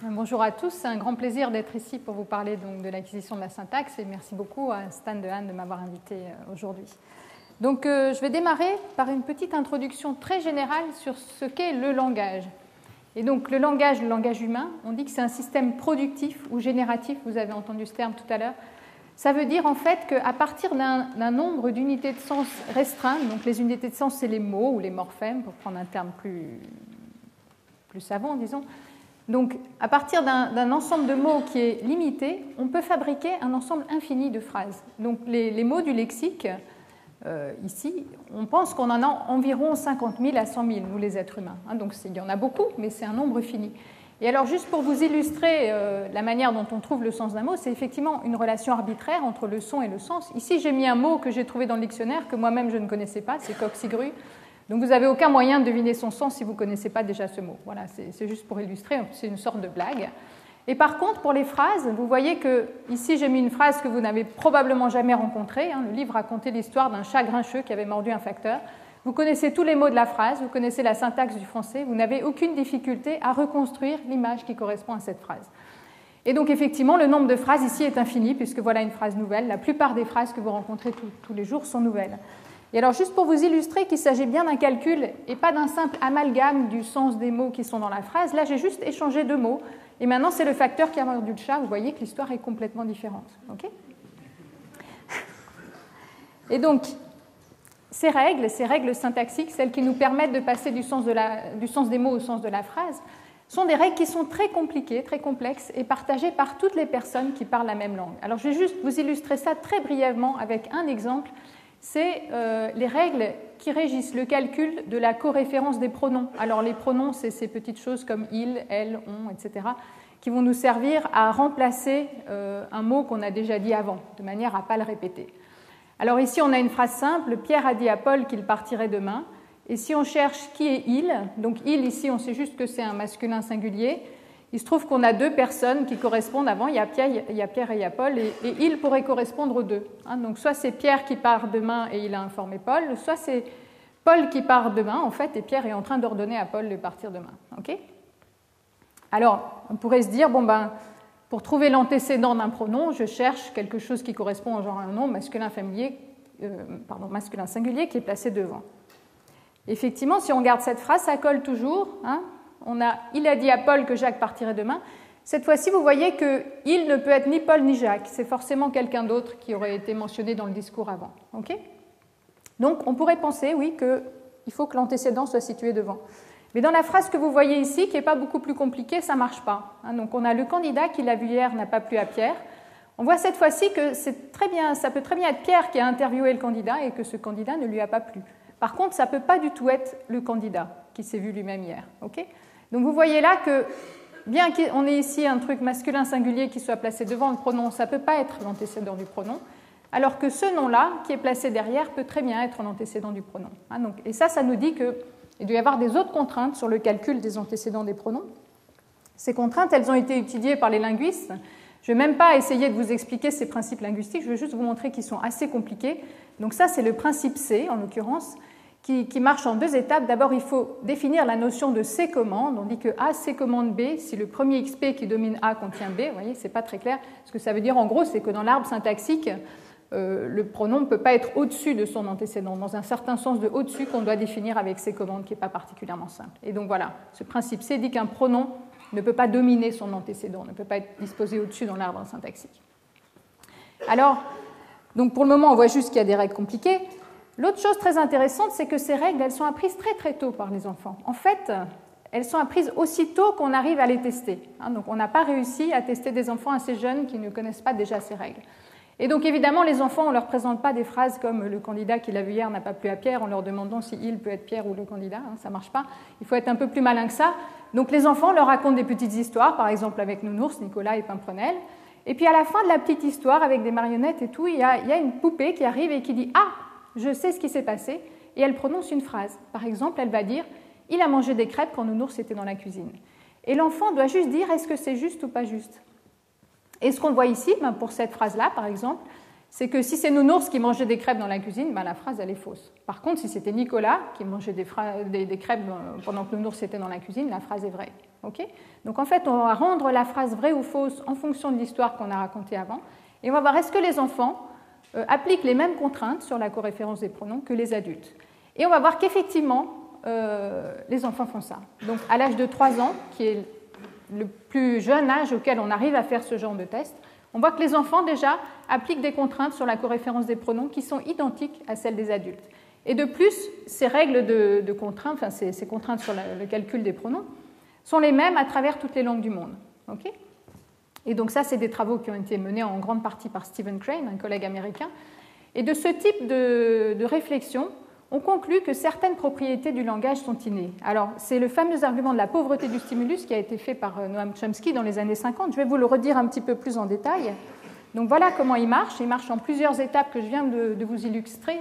Bonjour à tous, c'est un grand plaisir d'être ici pour vous parler donc de l'acquisition de la syntaxe et merci beaucoup à Stan Dehaene de m'avoir invité aujourd'hui. Donc je vais démarrer par une petite introduction très générale sur ce qu'est le langage. Et donc le langage humain, on dit que c'est un système productif ou génératif, vous avez entendu ce terme tout à l'heure. Ça veut dire en fait qu'à partir d'un nombre d'unités de sens restreint, donc les unités de sens c'est les mots ou les morphèmes, pour prendre un terme plus savant disons, donc à partir d'un ensemble de mots qui est limité, on peut fabriquer un ensemble infini de phrases. Donc les mots du lexique, ici, on pense qu'on en a environ 50 000 à 100 000, nous les êtres humains. Donc il y en a beaucoup, mais c'est un nombre fini. Et alors juste pour vous illustrer la manière dont on trouve le sens d'un mot, c'est effectivement une relation arbitraire entre le son et le sens. Ici j'ai mis un mot que j'ai trouvé dans le dictionnaire, que moi-même je ne connaissais pas, c'est coccygrue. Donc vous n'avez aucun moyen de deviner son sens si vous ne connaissez pas déjà ce mot. Voilà, c'est juste pour illustrer, c'est une sorte de blague. Et par contre, pour les phrases, vous voyez que ici j'ai mis une phrase que vous n'avez probablement jamais rencontrée. Le livre racontait l'histoire d'un chat grincheux qui avait mordu un facteur. Vous connaissez tous les mots de la phrase, vous connaissez la syntaxe du français, vous n'avez aucune difficulté à reconstruire l'image qui correspond à cette phrase. Et donc effectivement, le nombre de phrases ici est infini, puisque voilà une phrase nouvelle. La plupart des phrases que vous rencontrez tous les jours sont nouvelles. Et alors, juste pour vous illustrer qu'il s'agit bien d'un calcul et pas d'un simple amalgame du sens des mots qui sont dans la phrase, là, j'ai juste échangé deux mots. Et maintenant, c'est le facteur qui a mordu le chat. Vous voyez que l'histoire est complètement différente. Okay ? Et donc, ces règles syntaxiques, celles qui nous permettent de passer du sens des mots au sens de la phrase, sont des règles qui sont très compliquées, très complexes et partagées par toutes les personnes qui parlent la même langue. Alors, je vais juste vous illustrer ça très brièvement avec un exemple. C'est les règles qui régissent le calcul de la coréférence des pronoms. Alors les pronoms, c'est ces petites choses comme il, elle, on, etc., qui vont nous servir à remplacer un mot qu'on a déjà dit avant, de manière à ne pas le répéter. Alors ici, on a une phrase simple, Pierre a dit à Paul qu'il partirait demain. Et si on cherche qui est il, donc il ici, on sait juste que c'est un masculin singulier. Il se trouve qu'on a deux personnes qui correspondent avant, il y a Pierre et il y a Paul, et il pourrait correspondre aux deux. Donc soit c'est Pierre qui part demain et il a informé Paul, soit c'est Paul qui part demain, en fait, et Pierre est en train d'ordonner à Paul de partir demain. Okay ? Alors, on pourrait se dire, pour trouver l'antécédent d'un pronom, je cherche quelque chose qui correspond au genre à un nom masculin singulier qui est placé devant. Effectivement, si on regarde cette phrase, ça colle toujours. Il a dit à Paul que Jacques partirait demain. Cette fois-ci, vous voyez qu'il ne peut être ni Paul ni Jacques. C'est forcément quelqu'un d'autre qui aurait été mentionné dans le discours avant. Okay ? Donc, on pourrait penser, oui, qu'il faut que l'antécédent soit situé devant. Mais dans la phrase que vous voyez ici, qui n'est pas beaucoup plus compliquée, ça ne marche pas. Donc, on a le candidat qui l'a vu hier n'a pas plu à Pierre. On voit cette fois-ci que ça peut très bien être Pierre qui a interviewé le candidat et que ce candidat ne lui a pas plu. Par contre, ça ne peut pas du tout être le candidat qui s'est vu lui-même hier. Okay ? Donc vous voyez là que, bien qu'on ait ici un truc masculin singulier qui soit placé devant le pronom, ça ne peut pas être l'antécédent du pronom, alors que ce nom-là, qui est placé derrière, peut très bien être l'antécédent du pronom. Et ça nous dit qu'il doit y avoir des autres contraintes sur le calcul des antécédents des pronoms. Ces contraintes, elles ont été étudiées par les linguistes. Je ne vais même pas essayer de vous expliquer ces principes linguistiques, je vais juste vous montrer qu'ils sont assez compliqués. Donc ça, c'est le principe C, en l'occurrence, qui marche en deux étapes. D'abord, il faut définir la notion de C commande. On dit que A, C commande B, si le premier XP qui domine A contient B. Vous voyez, ce n'est pas très clair. Ce que ça veut dire, en gros, c'est que dans l'arbre syntaxique, le pronom ne peut pas être au-dessus de son antécédent, dans un certain sens de au-dessus qu'on doit définir avec C commande, qui n'est pas particulièrement simple. Et donc voilà, ce principe C dit qu'un pronom ne peut pas dominer son antécédent, ne peut pas être disposé au-dessus dans l'arbre syntaxique. Alors, donc pour le moment, on voit juste qu'il y a des règles compliquées. L'autre chose très intéressante, c'est que ces règles, elles sont apprises très très tôt par les enfants. En fait, elles sont apprises aussitôt qu'on arrive à les tester. Donc on n'a pas réussi à tester des enfants assez jeunes qui ne connaissent pas déjà ces règles. Et donc évidemment, les enfants, on ne leur présente pas des phrases comme le candidat qui l'a vu hier n'a pas plu à Pierre en leur demandant si il peut être Pierre ou le candidat. Ça ne marche pas. Il faut être un peu plus malin que ça. Donc les enfants leur racontent des petites histoires, par exemple avec Nounours, Nicolas et Pimprenel. Et puis à la fin de la petite histoire, avec des marionnettes et tout, il y a une poupée qui arrive et qui dit « Ah, je sais ce qui s'est passé », et elle prononce une phrase. Par exemple, elle va dire « Il a mangé des crêpes quand Nounours était dans la cuisine ». Et l'enfant doit juste dire « Est-ce que c'est juste ou pas juste ?» Et ce qu'on voit ici, pour cette phrase-là, par exemple, c'est que si c'est Nounours qui mangeait des crêpes dans la cuisine, la phrase, elle est fausse. Par contre, si c'était Nicolas qui mangeait des crêpes pendant que Nounours était dans la cuisine, la phrase est vraie. Okay, donc en fait, on va rendre la phrase vraie ou fausse en fonction de l'histoire qu'on a racontée avant. Et on va voir est-ce que les enfants appliquent les mêmes contraintes sur la coréférence des pronoms que les adultes. Et on va voir qu'effectivement, les enfants font ça. Donc à l'âge de 3 ans, qui est le plus jeune âge auquel on arrive à faire ce genre de test, on voit que les enfants déjà appliquent des contraintes sur la coréférence des pronoms qui sont identiques à celles des adultes. Et de plus, ces règles de contraintes, enfin ces contraintes sur le calcul des pronoms, sont les mêmes à travers toutes les langues du monde. Okay, et donc ça, c'est des travaux qui ont été menés en grande partie par Stephen Crane, un collègue américain. Et de ce type de réflexion, on conclut que certaines propriétés du langage sont innées. Alors, c'est le fameux argument de la pauvreté du stimulus qui a été fait par Noam Chomsky dans les années 50. Je vais vous le redire un petit peu plus en détail. Donc voilà comment il marche. Il marche en plusieurs étapes que je viens de vous illustrer.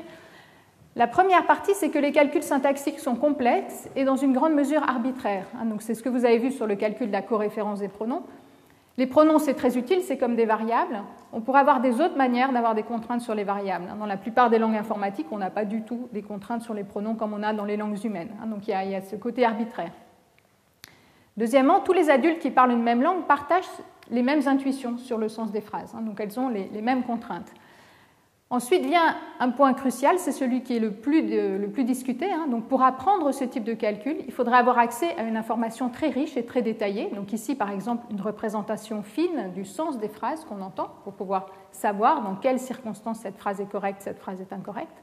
La première partie, c'est que les calculs syntaxiques sont complexes et dans une grande mesure arbitraires. Donc c'est ce que vous avez vu sur le calcul de la coréférence des pronoms. Les pronoms, c'est très utile, c'est comme des variables. On pourrait avoir des autres manières d'avoir des contraintes sur les variables. Dans la plupart des langues informatiques, on n'a pas du tout des contraintes sur les pronoms comme on a dans les langues humaines. Donc il y a ce côté arbitraire. Deuxièmement, tous les adultes qui parlent une même langue partagent les mêmes intuitions sur le sens des phrases. Donc elles ont les mêmes contraintes. Ensuite vient un point crucial, c'est celui qui est le plus discuté. Donc pour apprendre ce type de calcul, il faudrait avoir accès à une information très riche et très détaillée. Donc ici, par exemple, une représentation fine du sens des phrases qu'on entend pour pouvoir savoir dans quelles circonstances cette phrase est correcte, cette phrase est incorrecte.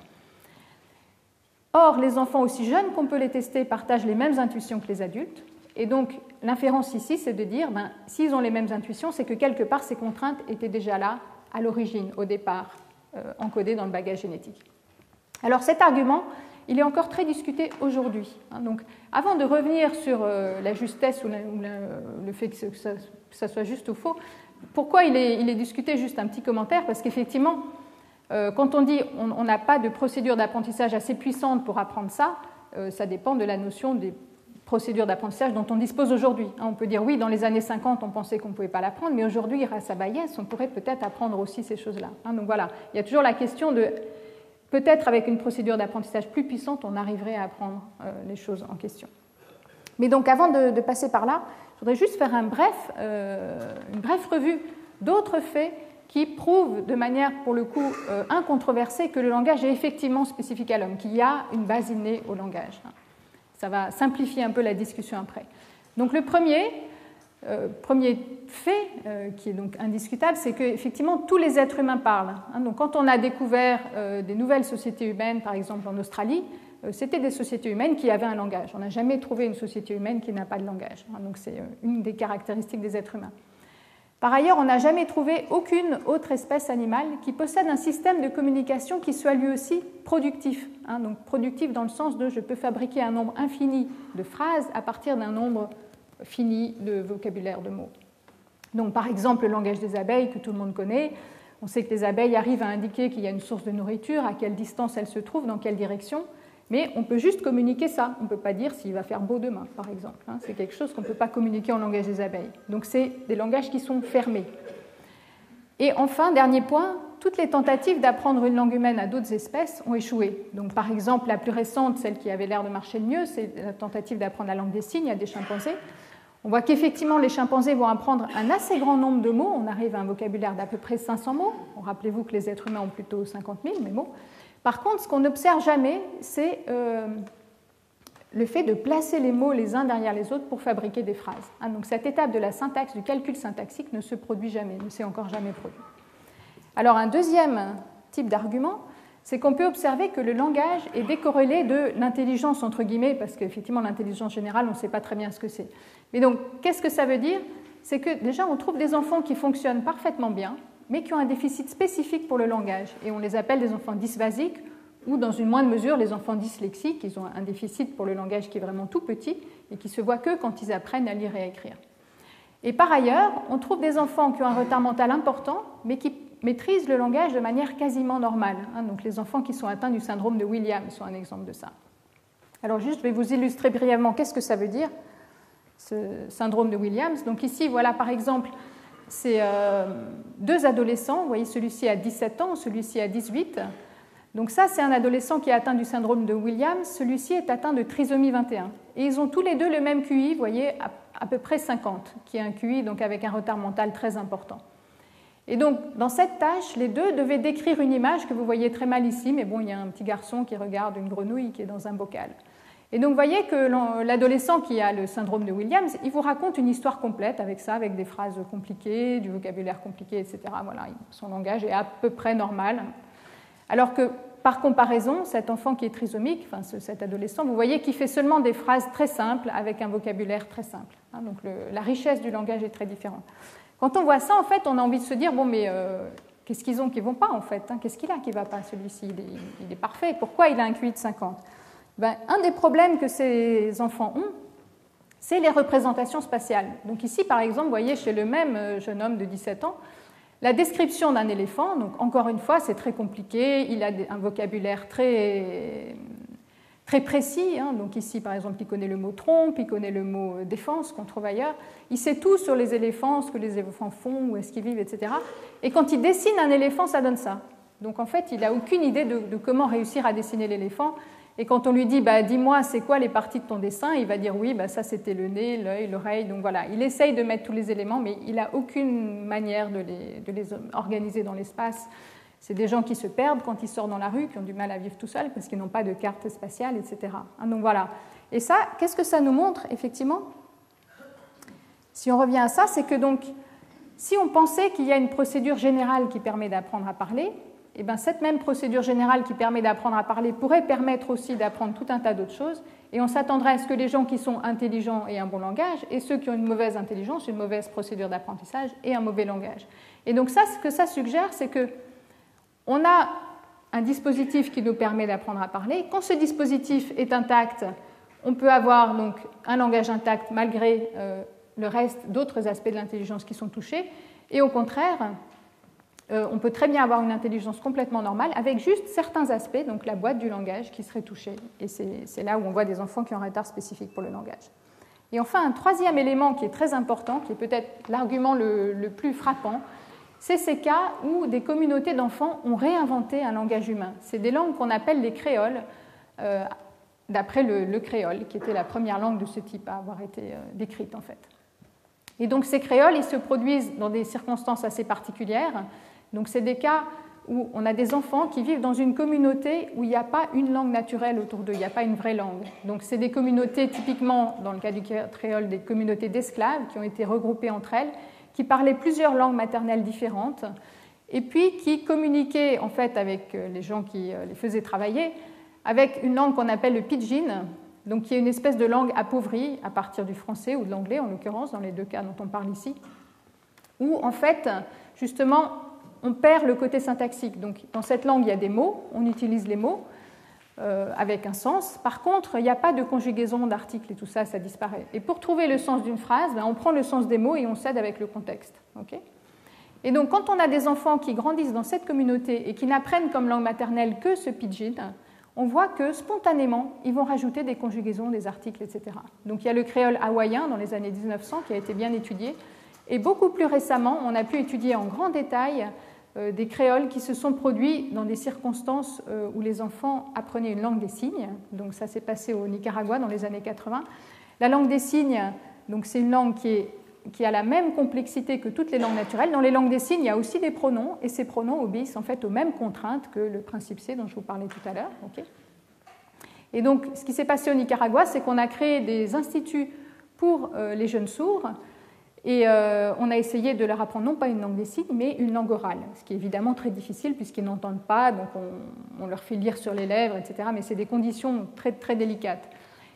Or, les enfants aussi jeunes qu'on peut les tester partagent les mêmes intuitions que les adultes. Et donc, l'inférence ici, c'est de dire, s'ils ont les mêmes intuitions, c'est que quelque part, ces contraintes étaient déjà là à l'origine, au départ, encodées dans le bagage génétique. Alors, cet argument, il est encore très discuté aujourd'hui. Donc, avant de revenir sur la justesse ou le fait que ça soit juste ou faux, pourquoi il est discuté? Juste un petit commentaire, parce qu'effectivement, quand on dit on n'a pas de procédure d'apprentissage assez puissante pour apprendre ça, ça dépend de la notion des procédures d'apprentissage dont on dispose aujourd'hui. On peut dire oui, dans les années 50, on pensait qu'on ne pouvait pas l'apprendre, mais aujourd'hui, grâce à Bayes, on pourrait peut-être apprendre aussi ces choses-là. Donc voilà, il y a toujours la question de peut-être avec une procédure d'apprentissage plus puissante, on arriverait à apprendre les choses en question. Mais donc avant de passer par là, je voudrais juste faire une brève revue d'autres faits qui prouvent de manière, pour le coup, incontroversée que le langage est effectivement spécifique à l'homme, qu'il y a une base innée au langage. Ça va simplifier un peu la discussion après. Donc le premier fait, qui est donc indiscutable, c'est qu'effectivement tous les êtres humains parlent. Donc quand on a découvert des nouvelles sociétés humaines, par exemple en Australie, c'était des sociétés humaines qui avaient un langage. On n'a jamais trouvé une société humaine qui n'a pas de langage. Donc c'est une des caractéristiques des êtres humains. Par ailleurs, on n'a jamais trouvé aucune autre espèce animale qui possède un système de communication qui soit lui aussi productif. Donc productif dans le sens de je peux fabriquer un nombre infini de phrases à partir d'un nombre fini de vocabulaire de mots. Donc par exemple, le langage des abeilles que tout le monde connaît. On sait que les abeilles arrivent à indiquer qu'il y a une source de nourriture, à quelle distance elle se trouve, dans quelle direction. Mais on peut juste communiquer ça. On ne peut pas dire s'il va faire beau demain, par exemple. C'est quelque chose qu'on ne peut pas communiquer en langage des abeilles. Donc c'est des langages qui sont fermés. Et enfin, dernier point, toutes les tentatives d'apprendre une langue humaine à d'autres espèces ont échoué. Donc par exemple, la plus récente, celle qui avait l'air de marcher le mieux, c'est la tentative d'apprendre la langue des signes à des chimpanzés. On voit qu'effectivement, les chimpanzés vont apprendre un assez grand nombre de mots. On arrive à un vocabulaire d'à peu près 500 mots. Rappelez-vous que les êtres humains ont plutôt 50 000 mots. Par contre, ce qu'on n'observe jamais, c'est le fait de placer les mots les uns derrière les autres pour fabriquer des phrases. Donc cette étape de la syntaxe, du calcul syntaxique, ne se produit jamais, ne s'est encore jamais produit. Alors un deuxième type d'argument, c'est qu'on peut observer que le langage est décorrélé de l'intelligence, entre guillemets, parce qu'effectivement l'intelligence générale, on ne sait pas très bien ce que c'est. Mais donc, qu'est-ce que ça veut dire? C'est que déjà, on trouve des enfants qui fonctionnent parfaitement bien, mais qui ont un déficit spécifique pour le langage. Et on les appelle des enfants dysphasiques, ou dans une moindre mesure, les enfants dyslexiques. Ils ont un déficit pour le langage qui est vraiment tout petit, et qui se voit que quand ils apprennent à lire et à écrire. Et par ailleurs, on trouve des enfants qui ont un retard mental important, mais qui maîtrisent le langage de manière quasiment normale. Donc les enfants qui sont atteints du syndrome de Williams sont un exemple de ça. Alors juste, je vais vous illustrer brièvement qu'est-ce que ça veut dire, ce syndrome de Williams. Donc ici, voilà par exemple, c'est deux adolescents. Vous voyez, celui-ci a 17 ans, celui-ci a 18. Donc ça, c'est un adolescent qui est atteint du syndrome de Williams. Celui-ci est atteint de trisomie 21. Et ils ont tous les deux le même QI, vous voyez, à peu près 50, qui est un QI donc avec un retard mental très important. Et donc, dans cette tâche, les deux devaient décrire une image que vous voyez très mal ici, mais bon, il y a un petit garçon qui regarde une grenouille qui est dans un bocal. Et donc, vous voyez que l'adolescent qui a le syndrome de Williams, il vous raconte une histoire complète avec ça, avec des phrases compliquées, du vocabulaire compliqué, etc. Voilà, son langage est à peu près normal. Alors que, par comparaison, cet enfant qui est trisomique, enfin cet adolescent, vous voyez qu'il fait seulement des phrases très simples avec un vocabulaire très simple. Donc, la richesse du langage est très différente. Quand on voit ça, en fait, on a envie de se dire, bon, mais qu'est-ce qu'ils ont qui ne vont pas, en fait, hein? Qu'est-ce qu'il a qui ne va pas, celui-ci? Il est parfait. Pourquoi il a un QI de 50? Un des problèmes que ces enfants ont, c'est les représentations spatiales. Donc ici, par exemple, vous voyez, chez le même jeune homme de 17 ans, la description d'un éléphant, donc encore une fois, c'est très compliqué, il a un vocabulaire très précis. Hein. Donc ici, par exemple, il connaît le mot trompe, il connaît le mot défense qu'on trouve ailleurs. Il sait tout sur les éléphants, ce que les éléphants font, où est-ce qu'ils vivent, etc. Et quand il dessine un éléphant, ça donne ça. Donc en fait, il n'a aucune idée de comment réussir à dessiner l'éléphant. Et quand on lui dit, dis-moi, c'est quoi les parties de ton dessin, il va dire, oui, ça c'était le nez, l'œil, l'oreille. Donc voilà, il essaye de mettre tous les éléments, mais il n'a aucune manière de les organiser dans l'espace. C'est des gens qui se perdent quand ils sortent dans la rue, qui ont du mal à vivre tout seuls parce qu'ils n'ont pas de carte spatiale, etc. Donc voilà. Et ça, qu'est-ce que ça nous montre, effectivement? Si on revient à ça, c'est que donc, si on pensait qu'il y a une procédure générale qui permet d'apprendre à parler, eh bien, cette même procédure générale qui permet d'apprendre à parler pourrait permettre aussi d'apprendre tout un tas d'autres choses, et on s'attendrait à ce que les gens qui sont intelligents aient un bon langage, et ceux qui ont une mauvaise intelligence, une mauvaise procédure d'apprentissage et un mauvais langage. Et donc ça, ce que ça suggère, c'est que on a un dispositif qui nous permet d'apprendre à parler. Quand ce dispositif est intact, on peut avoir donc un langage intact malgré le reste d'autres aspects de l'intelligence qui sont touchés, et au contraire, on peut très bien avoir une intelligence complètement normale avec juste certains aspects, donc la boîte du langage qui serait touchée. Et c'est là où on voit des enfants qui ont un retard spécifique pour le langage. Et enfin, un troisième élément qui est très important, qui est peut-être l'argument le plus frappant, c'est ces cas où des communautés d'enfants ont réinventé un langage humain. C'est des langues qu'on appelle les créoles, d'après le créole, qui était la première langue de ce type à avoir été décrite en fait. Et donc ces créoles, ils se produisent dans des circonstances assez particulières. Donc c'est des cas où on a des enfants qui vivent dans une communauté où il n'y a pas une langue naturelle autour d'eux, il n'y a pas une vraie langue. Donc c'est des communautés, typiquement dans le cas du créole, des communautés d'esclaves qui ont été regroupées entre elles, qui parlaient plusieurs langues maternelles différentes, et puis qui communiquaient en fait avec les gens qui les faisaient travailler, avec une langue qu'on appelle le pidgin, donc qui est une espèce de langue appauvrie à partir du français ou de l'anglais en l'occurrence, dans les deux cas dont on parle ici, où en fait, justement, on perd le côté syntaxique. Donc dans cette langue, il y a des mots, on utilise les mots avec un sens. Par contre, il n'y a pas de conjugaison d'articles et tout ça, ça disparaît. Et pour trouver le sens d'une phrase, on prend le sens des mots et on s'aide avec le contexte. Okay ? Et donc quand on a des enfants qui grandissent dans cette communauté et qui n'apprennent comme langue maternelle que ce pidgin, on voit que spontanément, ils vont rajouter des conjugaisons, des articles, etc. Donc il y a le créole hawaïen dans les années 1900 qui a été bien étudié. Et beaucoup plus récemment, on a pu étudier en grand détail des créoles qui se sont produits dans des circonstances où les enfants apprenaient une langue des signes. Donc ça s'est passé au Nicaragua dans les années 80. La langue des signes, donc c'est une langue qui a la même complexité que toutes les langues naturelles. Dans les langues des signes, il y a aussi des pronoms, et ces pronoms obéissent en fait aux mêmes contraintes que le principe C dont je vous parlais tout à l'heure. Okay. Et donc, ce qui s'est passé au Nicaragua, c'est qu'on a créé des instituts pour les jeunes sourds, et on a essayé de leur apprendre non pas une langue des signes, mais une langue orale, ce qui est évidemment très difficile puisqu'ils n'entendent pas, donc on leur fait lire sur les lèvres, etc. Mais c'est des conditions très, très délicates.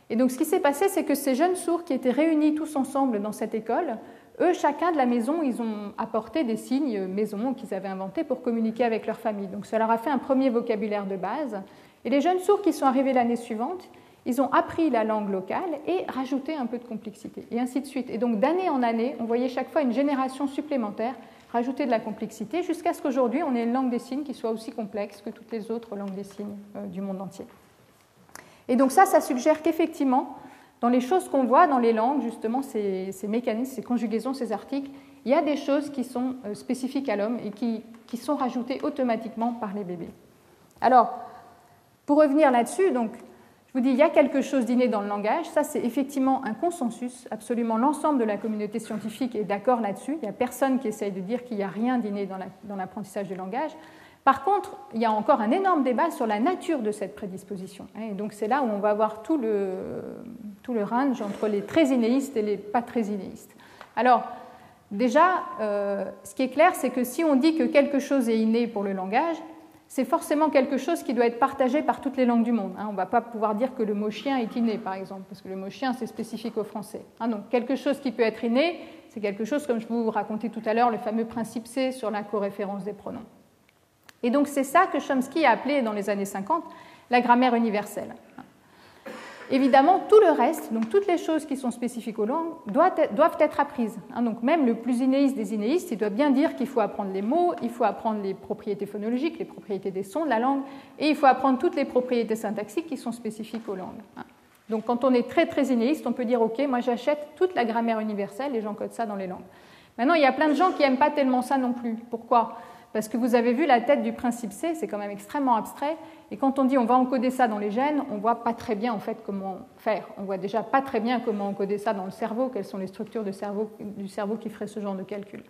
Et donc ce qui s'est passé, c'est que ces jeunes sourds qui étaient réunis tous ensemble dans cette école, eux, chacun de la maison, ils ont apporté des signes maison qu'ils avaient inventés pour communiquer avec leur famille. Donc ça leur a fait un premier vocabulaire de base. Et les jeunes sourds qui sont arrivés l'année suivante, ils ont appris la langue locale et rajouté un peu de complexité, et ainsi de suite. Et donc d'année en année, on voyait chaque fois une génération supplémentaire rajouter de la complexité, jusqu'à ce qu'aujourd'hui, on ait une langue des signes qui soit aussi complexe que toutes les autres langues des signes du monde entier. Et donc ça suggère qu'effectivement, dans les choses qu'on voit dans les langues, justement, ces mécanismes, ces conjugaisons, ces articles, il y a des choses qui sont spécifiques à l'homme et qui sont rajoutées automatiquement par les bébés. Alors, pour revenir là-dessus, donc, je vous dis, il y a quelque chose d'inné dans le langage. Ça, c'est effectivement un consensus. Absolument l'ensemble de la communauté scientifique est d'accord là-dessus. Il n'y a personne qui essaye de dire qu'il n'y a rien d'inné dans l'apprentissage du langage. Par contre, il y a encore un énorme débat sur la nature de cette prédisposition. Et donc, c'est là où on va avoir tout le range entre les très innéistes et les pas très innéistes. Alors, déjà, ce qui est clair, c'est que si on dit que quelque chose est inné pour le langage, c'est forcément quelque chose qui doit être partagé par toutes les langues du monde. On ne va pas pouvoir dire que le mot chien est inné, par exemple, parce que le mot chien, c'est spécifique au français. Donc, quelque chose qui peut être inné, c'est quelque chose, comme je vous racontais tout à l'heure, le fameux principe C sur la coréférence des pronoms. Et donc, c'est ça que Chomsky a appelé, dans les années 50, la grammaire universelle. Évidemment, tout le reste, donc toutes les choses qui sont spécifiques aux langues, doivent être apprises. Donc même le plus innéiste des innéistes, il doit bien dire qu'il faut apprendre les mots, il faut apprendre les propriétés phonologiques, les propriétés des sons de la langue, et il faut apprendre toutes les propriétés syntaxiques qui sont spécifiques aux langues. Donc quand on est très très innéiste, on peut dire « Ok, moi j'achète toute la grammaire universelle et j'encode ça dans les langues ». Maintenant, il y a plein de gens qui n'aiment pas tellement ça non plus. Pourquoi ? Parce que vous avez vu la tête du principe C, c'est quand même extrêmement abstrait. Et quand on dit on va encoder ça dans les gènes, on ne voit pas très bien en fait comment faire. On ne voit déjà pas très bien comment encoder ça dans le cerveau, quelles sont les structures du cerveau qui feraient ce genre de calcul.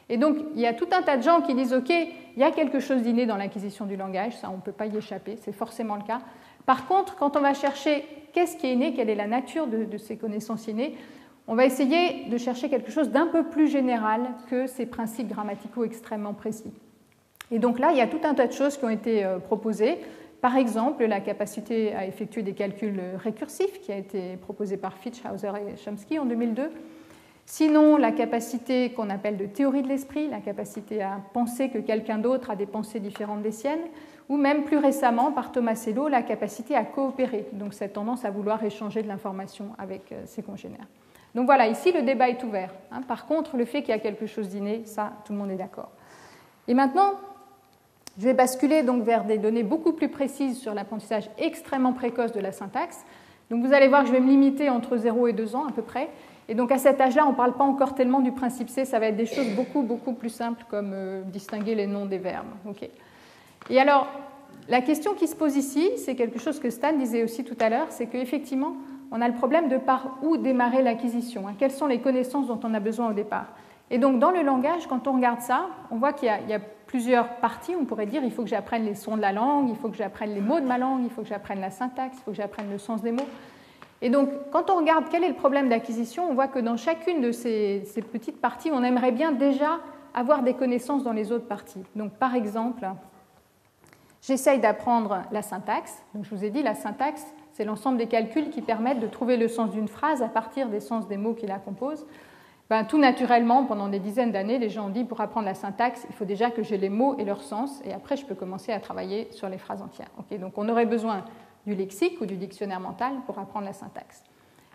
Et donc, il y a tout un tas de gens qui disent ok, il y a quelque chose d'inné dans l'acquisition du langage, ça on ne peut pas y échapper, c'est forcément le cas. Par contre, quand on va chercher qu'est-ce qui est inné, quelle est la nature de ces connaissances innées, on va essayer de chercher quelque chose d'un peu plus général que ces principes grammaticaux extrêmement précis. Et donc là, il y a tout un tas de choses qui ont été proposées. Par exemple, la capacité à effectuer des calculs récursifs qui a été proposée par Fitch, Hauser et Chomsky en 2002. Sinon, la capacité qu'on appelle de théorie de l'esprit, la capacité à penser que quelqu'un d'autre a des pensées différentes des siennes, ou même plus récemment, par Tomasello, la capacité à coopérer, donc cette tendance à vouloir échanger de l'information avec ses congénères. Donc voilà, ici le débat est ouvert. Par contre, le fait qu'il y a quelque chose d'inné, ça, tout le monde est d'accord. Et maintenant, je vais basculer donc vers des données beaucoup plus précises sur l'apprentissage extrêmement précoce de la syntaxe. Donc vous allez voir que je vais me limiter entre 0 et 2 ans à peu près. Et donc à cet âge-là, on ne parle pas encore tellement du principe C, ça va être des choses beaucoup, beaucoup plus simples comme distinguer les noms des verbes. Okay. Et alors, la question qui se pose ici, c'est quelque chose que Stan disait aussi tout à l'heure, c'est qu'effectivement, on a le problème de par où démarrer l'acquisition. Quelles sont les connaissances dont on a besoin au départ? Et donc, dans le langage, quand on regarde ça, on voit qu'il y a plusieurs parties. On pourrait dire il faut que j'apprenne les sons de la langue, il faut que j'apprenne les mots de ma langue, il faut que j'apprenne la syntaxe, il faut que j'apprenne le sens des mots. Et donc, quand on regarde quel est le problème d'acquisition, on voit que dans chacune de ces petites parties, on aimerait bien déjà avoir des connaissances dans les autres parties. Donc, par exemple, j'essaye d'apprendre la syntaxe. Donc, je vous ai dit, la syntaxe, c'est l'ensemble des calculs qui permettent de trouver le sens d'une phrase à partir des sens des mots qui la composent. Tout naturellement, pendant des dizaines d'années, les gens ont dit pour apprendre la syntaxe, il faut déjà que j'ai les mots et leur sens, et après je peux commencer à travailler sur les phrases entières. Okay, donc on aurait besoin du lexique ou du dictionnaire mental pour apprendre la syntaxe.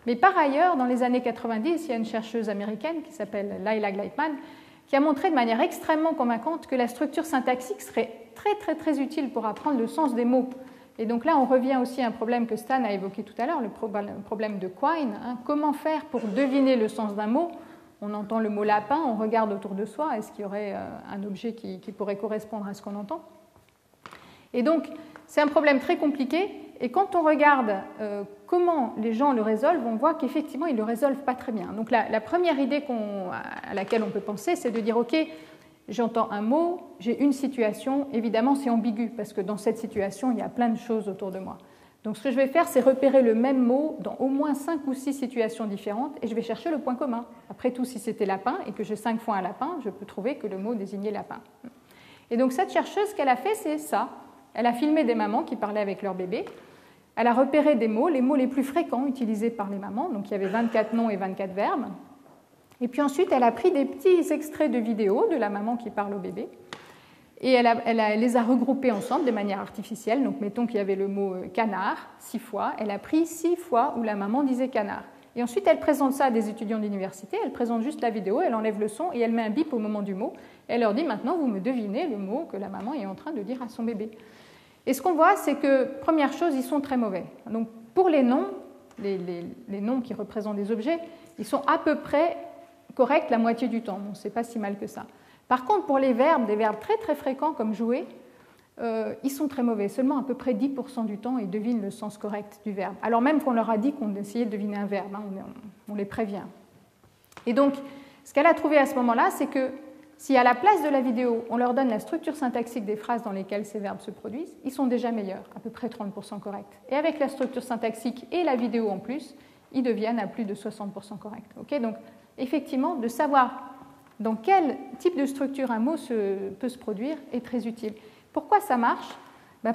Mais par ailleurs, dans les années 90, il y a une chercheuse américaine qui s'appelle Lila Gleitman qui a montré de manière extrêmement convaincante que la structure syntaxique serait très très très utile pour apprendre le sens des mots. Et donc là, on revient aussi à un problème que Stan a évoqué tout à l'heure, le problème de Quine. Comment faire pour deviner le sens d'un mot? On entend le mot lapin, on regarde autour de soi, est-ce qu'il y aurait un objet qui pourrait correspondre à ce qu'on entend? Et donc, c'est un problème très compliqué. Et quand on regarde comment les gens le résolvent, on voit qu'effectivement, ils ne le résolvent pas très bien. Donc la première idée à laquelle on peut penser, c'est de dire, OK, j'entends un mot, j'ai une situation, évidemment c'est ambigu, parce que dans cette situation, il y a plein de choses autour de moi. Donc ce que je vais faire, c'est repérer le même mot dans au moins 5 ou 6 situations différentes, et je vais chercher le point commun. Après tout, si c'était lapin, et que j'ai 5 fois un lapin, je peux trouver que le mot désignait lapin. Et donc cette chercheuse, ce qu'elle a fait, c'est ça. Elle a filmé des mamans qui parlaient avec leur bébé. Elle a repéré des mots, les mots les plus fréquents utilisés par les mamans, donc il y avait 24 noms et 24 verbes. Et puis ensuite, elle a pris des petits extraits de vidéos de la maman qui parle au bébé et elle les a regroupés ensemble de manière artificielle. Donc mettons qu'il y avait le mot canard 6 fois, elle a pris 6 fois où la maman disait canard. Et ensuite, elle présente ça à des étudiants d'université, elle présente juste la vidéo, elle enlève le son et elle met un bip au moment du mot. Et elle leur dit maintenant, vous me devinez le mot que la maman est en train de dire à son bébé. Et ce qu'on voit, c'est que, première chose, ils sont très mauvais. Donc pour les noms, les noms qui représentent des objets, ils sont à peu près corrects la moitié du temps. Bon, c'est pas si mal que ça. Par contre, pour les verbes, des verbes très très fréquents comme jouer, ils sont très mauvais. Seulement à peu près 10% du temps, ils devinent le sens correct du verbe. Alors même qu'on leur a dit qu'on essayait de deviner un verbe, hein, on les prévient. Et donc, ce qu'elle a trouvé à ce moment-là, c'est que si à la place de la vidéo, on leur donne la structure syntaxique des phrases dans lesquelles ces verbes se produisent, ils sont déjà meilleurs, à peu près 30% corrects. Et avec la structure syntaxique et la vidéo en plus, ils deviennent à plus de 60% corrects. Okay, donc, effectivement, de savoir dans quel type de structure un mot peut se produire est très utile. Pourquoi ça marche ?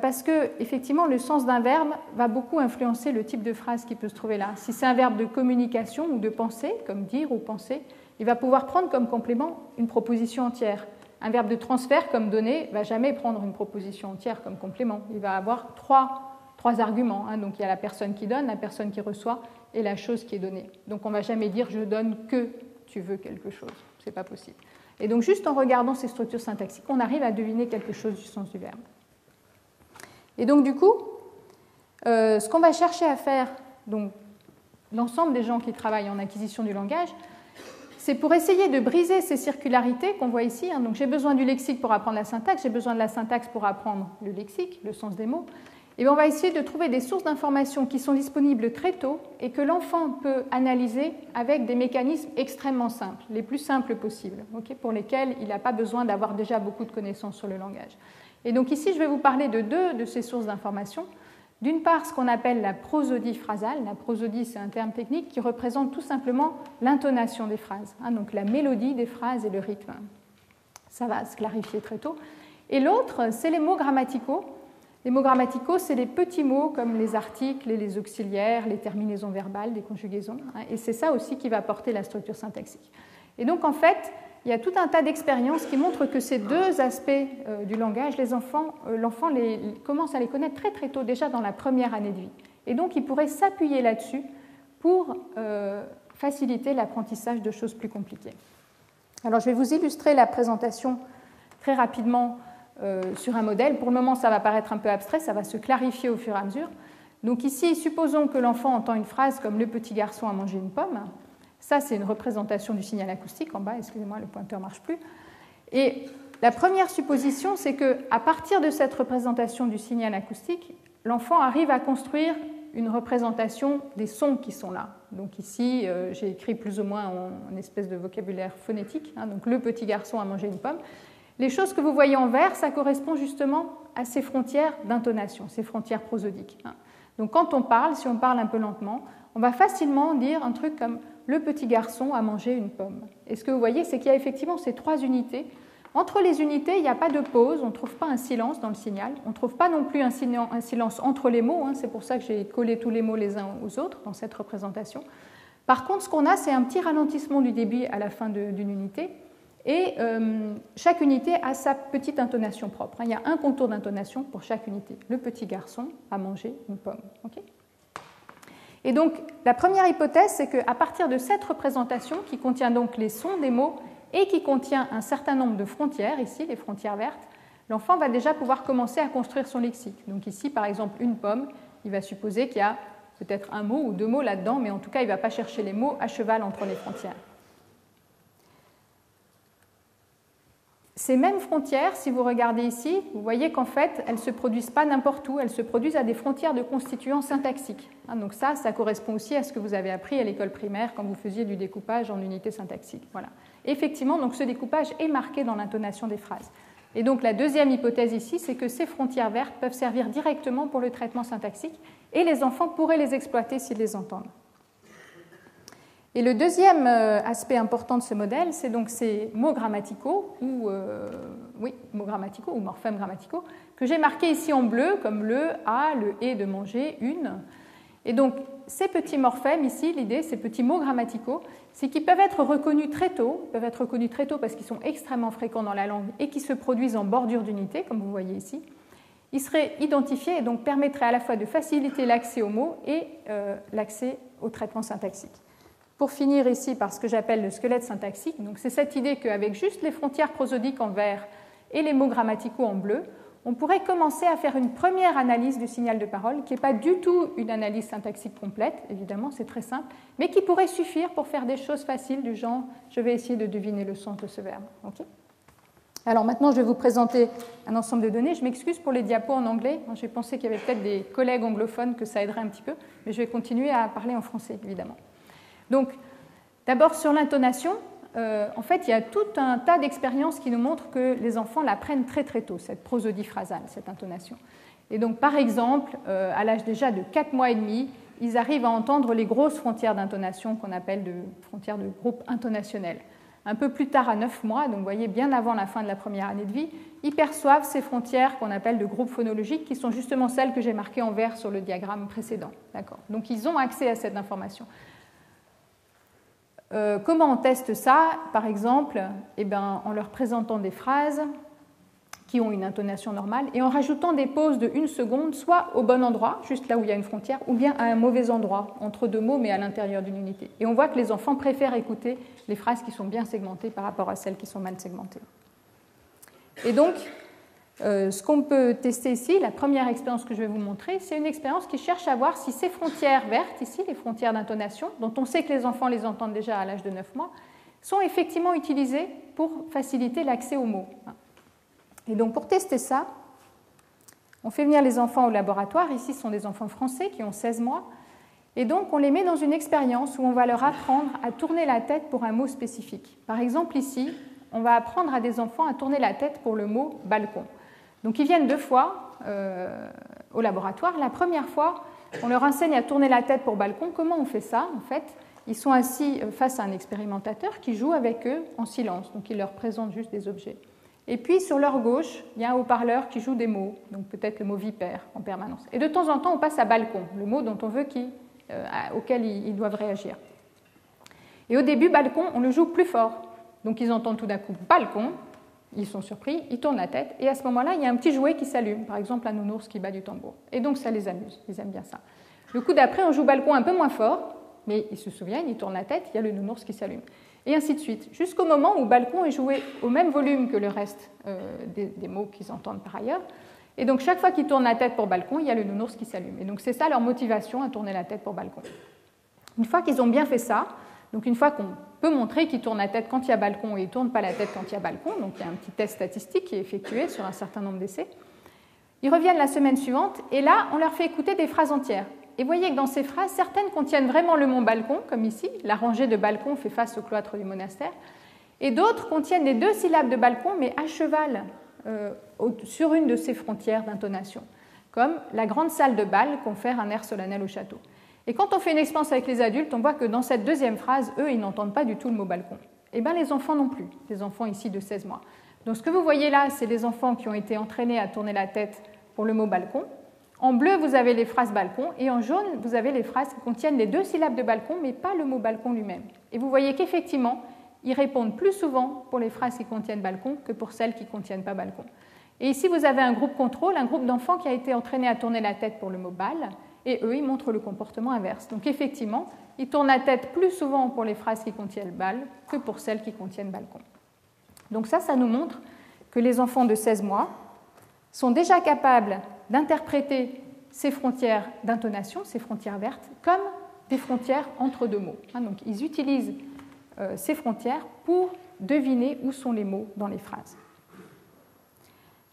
Parce que, effectivement, le sens d'un verbe va beaucoup influencer le type de phrase qui peut se trouver là. Si c'est un verbe de communication ou de pensée, comme dire ou penser, il va pouvoir prendre comme complément une proposition entière. Un verbe de transfert, comme donner, ne va jamais prendre une proposition entière comme complément. Il va avoir trois arguments. Hein. Donc, il y a la personne qui donne, la personne qui reçoit et la chose qui est donnée. Donc, on ne va jamais dire « je donne que tu veux quelque chose ». Ce n'est pas possible. Et donc, juste en regardant ces structures syntaxiques, on arrive à deviner quelque chose du sens du verbe. Et donc, du coup, ce qu'on va chercher à faire, donc, l'ensemble des gens qui travaillent en acquisition du langage, c'est pour essayer de briser ces circularités qu'on voit ici. Hein. Donc, j'ai besoin du lexique pour apprendre la syntaxe, j'ai besoin de la syntaxe pour apprendre le lexique, le sens des mots. Et on va essayer de trouver des sources d'informations qui sont disponibles très tôt et que l'enfant peut analyser avec des mécanismes extrêmement simples, les plus simples possibles, okay, pour lesquels il n'a pas besoin d'avoir déjà beaucoup de connaissances sur le langage. Et donc ici, je vais vous parler de deux de ces sources d'informations. D'une part, ce qu'on appelle la prosodie phrasale. La prosodie, c'est un terme technique qui représente tout simplement l'intonation des phrases, hein, donc la mélodie des phrases et le rythme. Ça va se clarifier très tôt. Et l'autre, c'est les mots grammaticaux. Les mots grammaticaux, c'est les petits mots comme les articles et les auxiliaires, les terminaisons verbales, les conjugaisons. Hein, et c'est ça aussi qui va porter la structure syntaxique. Et donc, en fait, il y a tout un tas d'expériences qui montrent que ces deux aspects du langage, l'enfant commence à les connaître très très tôt, déjà dans la première année de vie. Et donc, il pourrait s'appuyer là-dessus pour faciliter l'apprentissage de choses plus compliquées. Alors, je vais vous illustrer la présentation très rapidement sur un modèle. Pour le moment, ça va paraître un peu abstrait, ça va se clarifier au fur et à mesure. Donc ici, supposons que l'enfant entend une phrase comme « le petit garçon a mangé une pomme ». Ça, c'est une représentation du signal acoustique en bas. Excusez-moi, le pointeur ne marche plus. Et la première supposition, c'est qu'à partir de cette représentation du signal acoustique, l'enfant arrive à construire une représentation des sons qui sont là. Donc ici, j'ai écrit plus ou moins en espèce de vocabulaire phonétique. Hein, donc le petit garçon a mangé une pomme. Les choses que vous voyez en vert, ça correspond justement à ces frontières d'intonation, ces frontières prosodiques. Hein. Donc quand on parle, si on parle un peu lentement, on va facilement dire un truc comme « le petit garçon a mangé une pomme ». Et ce que vous voyez, c'est qu'il y a effectivement ces trois unités. Entre les unités, il n'y a pas de pause, on ne trouve pas un silence dans le signal, on ne trouve pas non plus un silence entre les mots, hein. C'est pour ça que j'ai collé tous les mots les uns aux autres dans cette représentation. Par contre, ce qu'on a, c'est un petit ralentissement du débit à la fin d'une unité, et chaque unité a sa petite intonation propre. Il y a un contour d'intonation pour chaque unité. Le petit garçon a mangé une pomme. Okay ? Et donc, la première hypothèse, c'est qu'à partir de cette représentation, qui contient donc les sons des mots et qui contient un certain nombre de frontières, ici, les frontières vertes, l'enfant va déjà pouvoir commencer à construire son lexique. Donc ici, par exemple, une pomme, il va supposer qu'il y a peut-être un mot ou deux mots là-dedans, mais en tout cas, il ne va pas chercher les mots à cheval entre les frontières. Ces mêmes frontières, si vous regardez ici, vous voyez qu'en fait, elles ne se produisent pas n'importe où, elles se produisent à des frontières de constituants syntaxiques. Donc ça correspond aussi à ce que vous avez appris à l'école primaire quand vous faisiez du découpage en unités syntaxiques. Voilà. Effectivement, donc ce découpage est marqué dans l'intonation des phrases. Et donc la deuxième hypothèse ici, c'est que ces frontières vertes peuvent servir directement pour le traitement syntaxique et les enfants pourraient les exploiter s'ils les entendent. Et le deuxième aspect important de ce modèle, c'est donc ces mots grammaticaux ou morphèmes grammaticaux que j'ai marqués ici en bleu, comme le a, le et de manger, une. Et donc ces petits morphèmes ici, l'idée, ces petits mots grammaticaux, c'est qu'ils peuvent être reconnus très tôt. Ils peuvent être reconnus très tôt parce qu'ils sont extrêmement fréquents dans la langue et qui se produisent en bordure d'unité, comme vous voyez ici. Ils seraient identifiés et donc permettraient à la fois de faciliter l'accès aux mots et l'accès au traitement syntaxique. Pour finir ici par ce que j'appelle le squelette syntaxique, donc c'est cette idée qu'avec juste les frontières prosodiques en vert et les mots grammaticaux en bleu, on pourrait commencer à faire une première analyse du signal de parole, qui n'est pas du tout une analyse syntaxique complète, évidemment, c'est très simple, mais qui pourrait suffire pour faire des choses faciles du genre « je vais essayer de deviner le sens de ce verbe ». Okay ? Alors maintenant, je vais vous présenter un ensemble de données. Je m'excuse pour les diapos en anglais. J'ai pensé qu'il y avait peut-être des collègues anglophones que ça aiderait un petit peu, mais je vais continuer à parler en français, évidemment. Donc, d'abord sur l'intonation, en fait, il y a tout un tas d'expériences qui nous montrent que les enfants l'apprennent très très tôt, cette prosodie phrasale, cette intonation. Et donc, par exemple, à l'âge déjà de 4 mois et demi, ils arrivent à entendre les grosses frontières d'intonation qu'on appelle de frontières de groupe intonationnel. Un peu plus tard, à 9 mois, donc vous voyez bien avant la fin de la première année de vie, ils perçoivent ces frontières qu'on appelle de groupes phonologiques, qui sont justement celles que j'ai marquées en vert sur le diagramme précédent. D'accord. Donc ils ont accès à cette information. Comment on teste ça? Par exemple, en leur présentant des phrases qui ont une intonation normale et en rajoutant des pauses de 1 seconde, soit au bon endroit, juste là où il y a une frontière, ou bien à un mauvais endroit, entre deux mots, mais à l'intérieur d'une unité. Et on voit que les enfants préfèrent écouter les phrases qui sont bien segmentées par rapport à celles qui sont mal segmentées. Et donc, ce qu'on peut tester ici, la première expérience que je vais vous montrer, c'est une expérience qui cherche à voir si ces frontières vertes, ici, les frontières d'intonation, dont on sait que les enfants les entendent déjà à l'âge de 9 mois, sont effectivement utilisées pour faciliter l'accès aux mots. Et donc, pour tester ça, on fait venir les enfants au laboratoire. Ici, ce sont des enfants français qui ont 16 mois. Et donc, on les met dans une expérience où on va leur apprendre à tourner la tête pour un mot spécifique. Par exemple, ici, on va apprendre à des enfants à tourner la tête pour le mot « balcon ». Donc, ils viennent 2 fois au laboratoire. La première fois, on leur enseigne à tourner la tête pour « balcon ». Comment on fait ça? En fait, ils sont assis face à un expérimentateur qui joue avec eux en silence. Donc, il leur présente juste des objets. Et puis, sur leur gauche, il y a un haut-parleur qui joue des mots, donc peut-être le mot vipère en permanence. Et de temps en temps, on passe à balcon, le mot dont on veut auquel ils doivent réagir. Et au début, balcon, on le joue plus fort. Donc, ils entendent tout d'un coup balcon, ils sont surpris, ils tournent la tête, et à ce moment-là, il y a un petit jouet qui s'allume, par exemple un nounours qui bat du tambour. Et donc, ça les amuse, ils aiment bien ça. Le coup d'après, on joue balcon un peu moins fort, mais ils se souviennent, ils tournent la tête, il y a le nounours qui s'allume. Et ainsi de suite, jusqu'au moment où balcon est joué au même volume que le reste des mots qu'ils entendent par ailleurs. Et donc chaque fois qu'ils tournent la tête pour balcon, il y a le nounours qui s'allume. Et donc c'est ça leur motivation à tourner la tête pour balcon. Une fois qu'ils ont bien fait ça, donc une fois qu'on peut montrer qu'ils tournent la tête quand il y a balcon et ils ne tournent pas la tête quand il y a balcon, donc il y a un petit test statistique qui est effectué sur un certain nombre d'essais, ils reviennent la semaine suivante et là on leur fait écouter des phrases entières. Et vous voyez que dans ces phrases, certaines contiennent vraiment le mot balcon, comme ici, la rangée de balcon fait face au cloître du monastère, et d'autres contiennent les 2 syllabes de balcon, mais à cheval sur une de ces frontières d'intonation, comme la grande salle de bal confère un air solennel au château. Et quand on fait une expérience avec les adultes, on voit que dans cette deuxième phrase, eux, ils n'entendent pas du tout le mot balcon. Et bien les enfants non plus, les enfants ici de 16 mois. Donc ce que vous voyez là, c'est les enfants qui ont été entraînés à tourner la tête pour le mot balcon. En bleu, vous avez les phrases balcon, et en jaune, vous avez les phrases qui contiennent les 2 syllabes de balcon, mais pas le mot balcon lui-même. Et vous voyez qu'effectivement, ils répondent plus souvent pour les phrases qui contiennent balcon que pour celles qui ne contiennent pas balcon. Et ici, vous avez un groupe contrôle, un groupe d'enfants qui a été entraîné à tourner la tête pour le mot bal, et eux, ils montrent le comportement inverse. Donc effectivement, ils tournent la tête plus souvent pour les phrases qui contiennent bal que pour celles qui contiennent balcon. Donc ça nous montre que les enfants de 16 mois sont déjà capables d'interpréter ces frontières d'intonation, ces frontières vertes, comme des frontières entre 2 mots. Donc ils utilisent ces frontières pour deviner où sont les mots dans les phrases.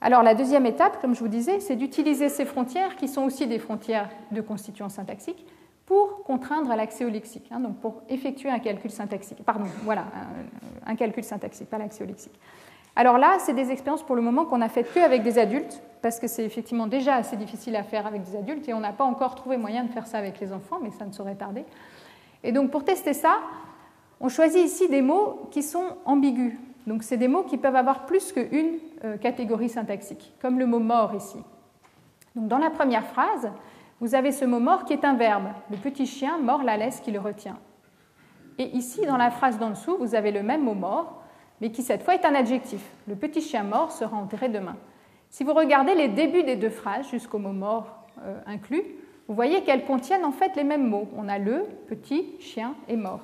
Alors la deuxième étape, comme je vous disais, c'est d'utiliser ces frontières, qui sont aussi des frontières de constituants syntaxiques, pour contraindre à l'accès au lexique, donc pour effectuer un calcul syntaxique. Un calcul syntaxique, pas l'accès au lexique. Alors là, c'est des expériences pour le moment qu'on n'a faites qu'avec des adultes, parce que c'est effectivement déjà assez difficile à faire avec des adultes, et on n'a pas encore trouvé moyen de faire ça avec les enfants, mais ça ne saurait tarder. Et donc pour tester ça, on choisit ici des mots qui sont ambigus. Donc c'est des mots qui peuvent avoir plus qu'une catégorie syntaxique, comme le mot mort ici. Donc dans la première phrase, vous avez ce mot mort qui est un verbe. Le petit chien mord la laisse qui le retient. Et ici, dans la phrase d'en dessous, vous avez le même mot mort, mais qui cette fois est un adjectif. Le petit chien mort sera enterré demain. Si vous regardez les débuts des 2 phrases, jusqu'au mot mort inclus, vous voyez qu'elles contiennent en fait les mêmes mots. On a le, petit, chien et mort.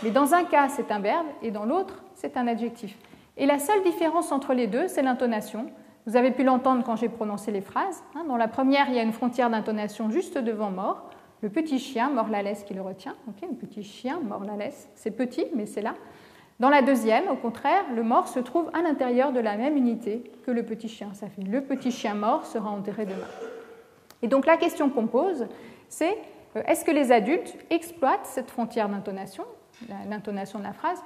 Mais dans un cas, c'est un verbe, et dans l'autre, c'est un adjectif. Et la seule différence entre les deux, c'est l'intonation. Vous avez pu l'entendre quand j'ai prononcé les phrases. Dans la première, il y a une frontière d'intonation juste devant mort. Le petit chien mord la laisse qui le retient. Le petit chien mord la laisse. C'est petit, mais c'est là. Dans la deuxième, au contraire, le mort se trouve à l'intérieur de la même unité que le petit chien. Ça fait le petit chien mort sera enterré demain. Et donc la question qu'on pose, c'est est-ce que les adultes exploitent cette frontière d'intonation, l'intonation de la phrase,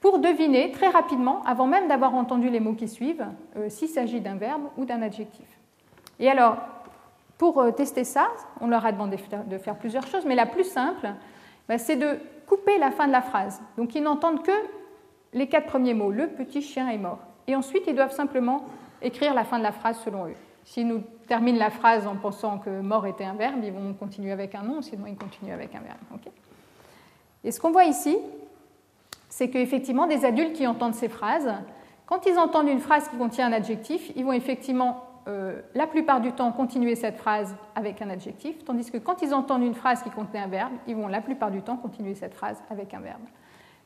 pour deviner très rapidement, avant même d'avoir entendu les mots qui suivent, s'il s'agit d'un verbe ou d'un adjectif. Et alors, pour tester ça, on leur a demandé de faire plusieurs choses, mais la plus simple, c'est de couper la fin de la phrase. Donc ils n'entendent que les 4 premiers mots, le petit chien est mort. Et ensuite, ils doivent simplement écrire la fin de la phrase selon eux. S'ils nous terminent la phrase en pensant que mort était un verbe, ils vont continuer avec un nom, sinon ils continuent avec un verbe. Okay. Et ce qu'on voit ici, c'est qu'effectivement, des adultes qui entendent ces phrases, quand ils entendent une phrase qui contient un adjectif, ils vont effectivement, la plupart du temps, continuer cette phrase avec un adjectif, tandis que quand ils entendent une phrase qui contient un verbe, ils vont la plupart du temps continuer cette phrase avec un verbe.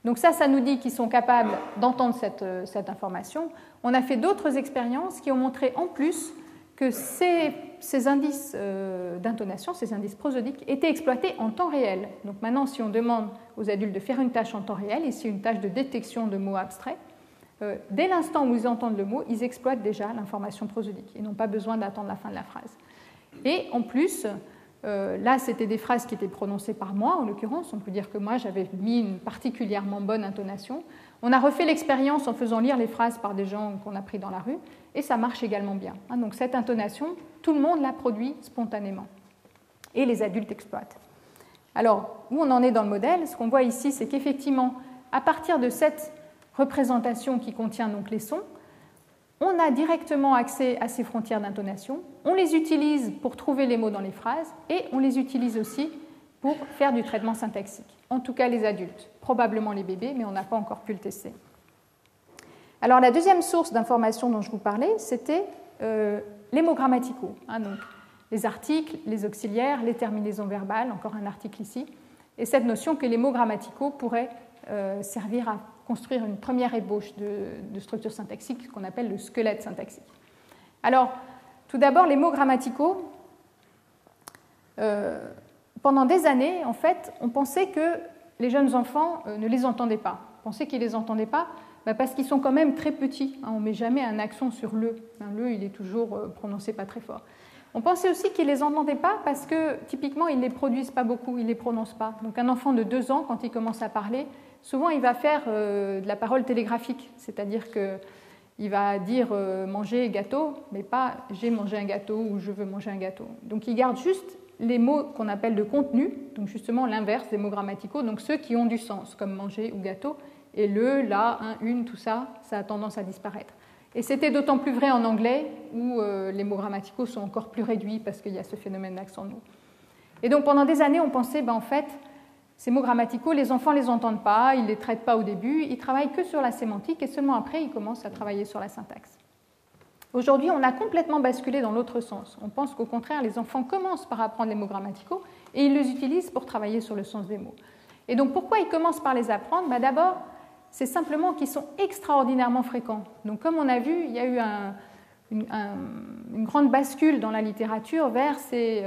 Donc ça nous dit qu'ils sont capables d'entendre cette information. On a fait d'autres expériences qui ont montré en plus que ces indices d'intonation, ces indices prosodiques, étaient exploités en temps réel. Donc maintenant, si on demande aux adultes de faire une tâche en temps réel, ici une tâche de détection de mots abstraits, dès l'instant où ils entendent le mot, ils exploitent déjà l'information prosodique. Ils n'ont pas besoin d'attendre la fin de la phrase. Et en plus, là, c'était des phrases qui étaient prononcées par moi, en l'occurrence. On peut dire que moi, j'avais mis une particulièrement bonne intonation. On a refait l'expérience en faisant lire les phrases par des gens qu'on a pris dans la rue, et ça marche également bien. Donc cette intonation, tout le monde la produit spontanément. Et les adultes exploitent. Alors, où on en est dans le modèle, ce qu'on voit ici, c'est qu'effectivement, à partir de cette représentation qui contient donc les sons, on a directement accès à ces frontières d'intonation, on les utilise pour trouver les mots dans les phrases, et on les utilise aussi pour faire du traitement syntaxique. En tout cas les adultes, probablement les bébés, mais on n'a pas encore pu le tester. Alors la deuxième source d'information dont je vous parlais, c'était les mots grammaticaux, donc les articles, les auxiliaires, les terminaisons verbales, encore un article ici, et cette notion que les mots grammaticaux pourraient servir à construire une première ébauche de structure syntaxique qu'on appelle le squelette syntaxique. Alors, tout d'abord, les mots grammaticaux, pendant des années, en fait, on pensait que les jeunes enfants ne les entendaient pas. On pensait qu'ils ne les entendaient pas parce qu'ils sont quand même très petits. On ne met jamais un accent sur le. Le, il est toujours prononcé pas très fort. On pensait aussi qu'ils ne les entendaient pas parce que, typiquement, ils ne les produisent pas beaucoup, ils ne les prononcent pas. Donc un enfant de 2 ans, quand il commence à parler, souvent il va faire de la parole télégraphique, c'est-à-dire qu'il va dire manger gâteau, mais pas j'ai mangé un gâteau ou je veux manger un gâteau. Donc il garde juste les mots qu'on appelle de contenu, donc justement l'inverse des mots grammaticaux, donc ceux qui ont du sens, comme manger ou gâteau, et le, la, un, une, tout ça, ça a tendance à disparaître. Et c'était d'autant plus vrai en anglais, où les mots grammaticaux sont encore plus réduits parce qu'il y a ce phénomène d'accent de mots. Et donc pendant des années, on pensait, en fait, ces mots grammaticaux, les enfants ne les entendent pas, ils ne les traitent pas au début, ils travaillent que sur la sémantique et seulement après, ils commencent à travailler sur la syntaxe. Aujourd'hui, on a complètement basculé dans l'autre sens. On pense qu'au contraire, les enfants commencent par apprendre les mots grammaticaux et ils les utilisent pour travailler sur le sens des mots. Et donc pourquoi ils commencent par les apprendre ? D'abord, c'est simplement qu'ils sont extraordinairement fréquents. Donc comme on a vu, il y a eu une grande bascule dans la littérature vers ces